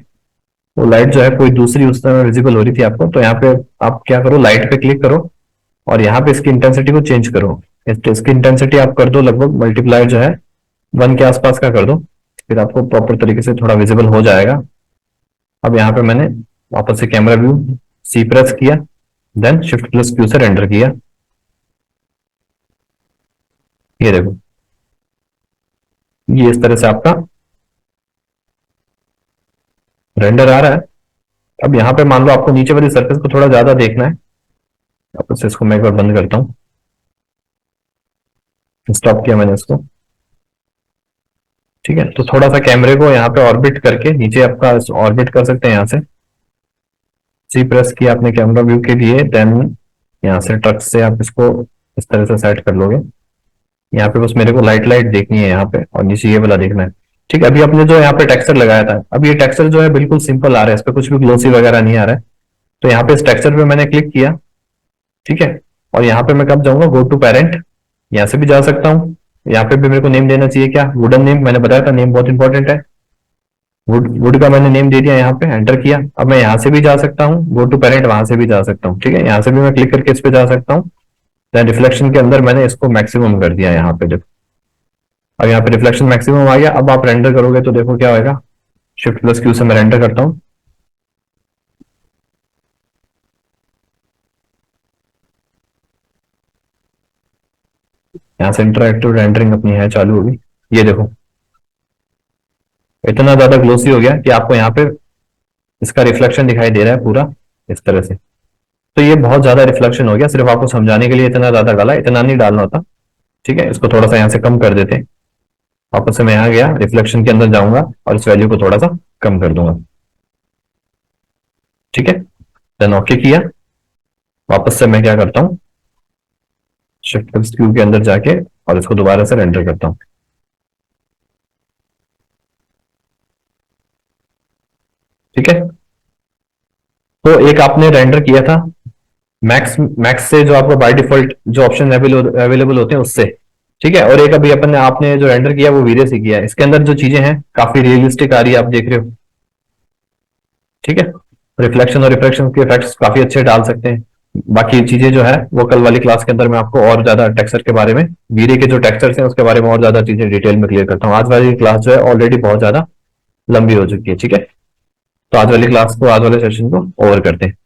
वो लाइट जो है कोई दूसरी उस समय विजिबल हो रही थी आपको। तो यहाँ पे आप क्या करो, लाइट पे क्लिक करो और यहाँ पे इसकी इंटेंसिटी को चेंज करो। इसकी इंटेंसिटी आप कर दो लगभग मल्टीप्लाई जो है 1 के आसपास का कर दो, फिर आपको प्रॉपर तरीके से थोड़ा विजिबल हो जाएगा। अब यहाँ पे मैंने वापस से कैमरा व्यू सी प्रेस किया, देन शिफ्ट प्लस क्यू से रेंडर किया। ये देखो, ये इस तरह से आपका रेंडर आ रहा है। अब यहाँ पे मान लो आपको नीचे वाली सरफेस को थोड़ा ज्यादा देखना है, वापस से इसको मैं एक बार बंद करता हूँ, स्टॉप किया मैंने इसको। ठीक है, तो थोड़ा सा कैमरे को यहाँ पे ऑर्बिट करके नीचे आपका ऑर्बिट कर सकते हैं, यहाँ से सी प्रेस किया आपने कैमरा व्यू के लिए, देन यहाँ से ट्रक से आप इसको इस तरह से सेट कर लोगे। यहाँ पे बस मेरे को लाइट लाइट देखनी है यहाँ पे, और नीचे ये वाला देखना है। ठीक है, अभी अपने जो यहाँ पे टेक्सचर लगाया था, अब ये टेक्सचर जो है बिल्कुल सिंपल आ रहा है, इस पे कुछ भी ग्लोसी वगैरह नहीं आ रहा है। तो यहाँ पे इस टेक्सचर पे मैंने क्लिक किया। ठीक है, और यहाँ पे मैं कब जाऊंगा, गो टू पेरेंट, यहाँ से भी जा सकता हूँ। यहाँ पे भी मेरे को नेम देना चाहिए, क्या वुडन नेम, मैंने बताया था नेम बहुत इंपॉर्टेंट है। वुड वुड का मैंने नेम दे दिया, यहाँ पे एंटर किया। अब मैं यहाँ से भी जा सकता हूँ, गो टू पेरेंट, वहां से भी जा सकता हूँ। ठीक है, यहाँ से भी मैं क्लिक करके इस पे जा सकता हूँ। रिफ्लेक्शन के अंदर मैंने इसको मैक्सिमम कर दिया यहाँ पे, देखो अब यहाँ पे रिफ्लेक्शन मैक्सिमम आ गया। अब आप रेंडर करोगे तो देखो क्या होगा, शिफ्ट प्लस क्यू से मैं रेंडर करता हूँ। यहाँ से इंटरएक्टिव रेंडरिंग अपनी है चालू होगी। ये देखो इतना ज्यादा ग्लोसी हो गया कि आपको यहाँ पे इसका रिफ्लेक्शन दिखाई दे रहा है पूरा इस तरह से। तो ये बहुत ज्यादा रिफ्लेक्शन हो गया, सिर्फ आपको समझाने के लिए इतना ज्यादा डाला, इतना नहीं डालना होता। ठीक है, इसको थोड़ा सा यहाँ से कम कर देते हैं। वापस से मैं यहाँ गया, रिफ्लेक्शन के अंदर जाऊंगा और इस वैल्यू को थोड़ा सा कम कर दूंगा। ठीक है, देन ओके किया। वापस से मैं क्या करता हूँ, शिफ्ट प्लस क्यू के अंदर जाके और इसको दोबारा से रेंडर करता हूँ। ठीक है, तो एक आपने रेंडर किया था मैक्स मैक्स से, जो आपको बाय डिफॉल्ट जो ऑप्शन अवेलेबल होते हैं उससे। ठीक है, और एक अभी अपन ने आपने जो रेंडर किया वो वीरे से किया है। इसके अंदर जो चीजें हैं काफी रियलिस्टिक आ रही है, आप देख रहे हो। ठीक है, रिफ्लेक्शन और रिफ्लेक्शन के इफेक्ट्स काफी अच्छे डाल सकते हैं। बाकी चीजें जो है वो कल वाली क्लास के अंदर मैं आपको और ज्यादा टेक्सचर के बारे में, वीरे के जो टेक्सचर्स हैं उसके बारे में और ज्यादा चीजें डिटेल में क्लियर करता हूँ। आज वाली क्लास जो है ऑलरेडी बहुत ज्यादा लंबी हो चुकी है। ठीक है, तो आज वाली क्लास को, आज वाले सेशन को ओवर करते हैं।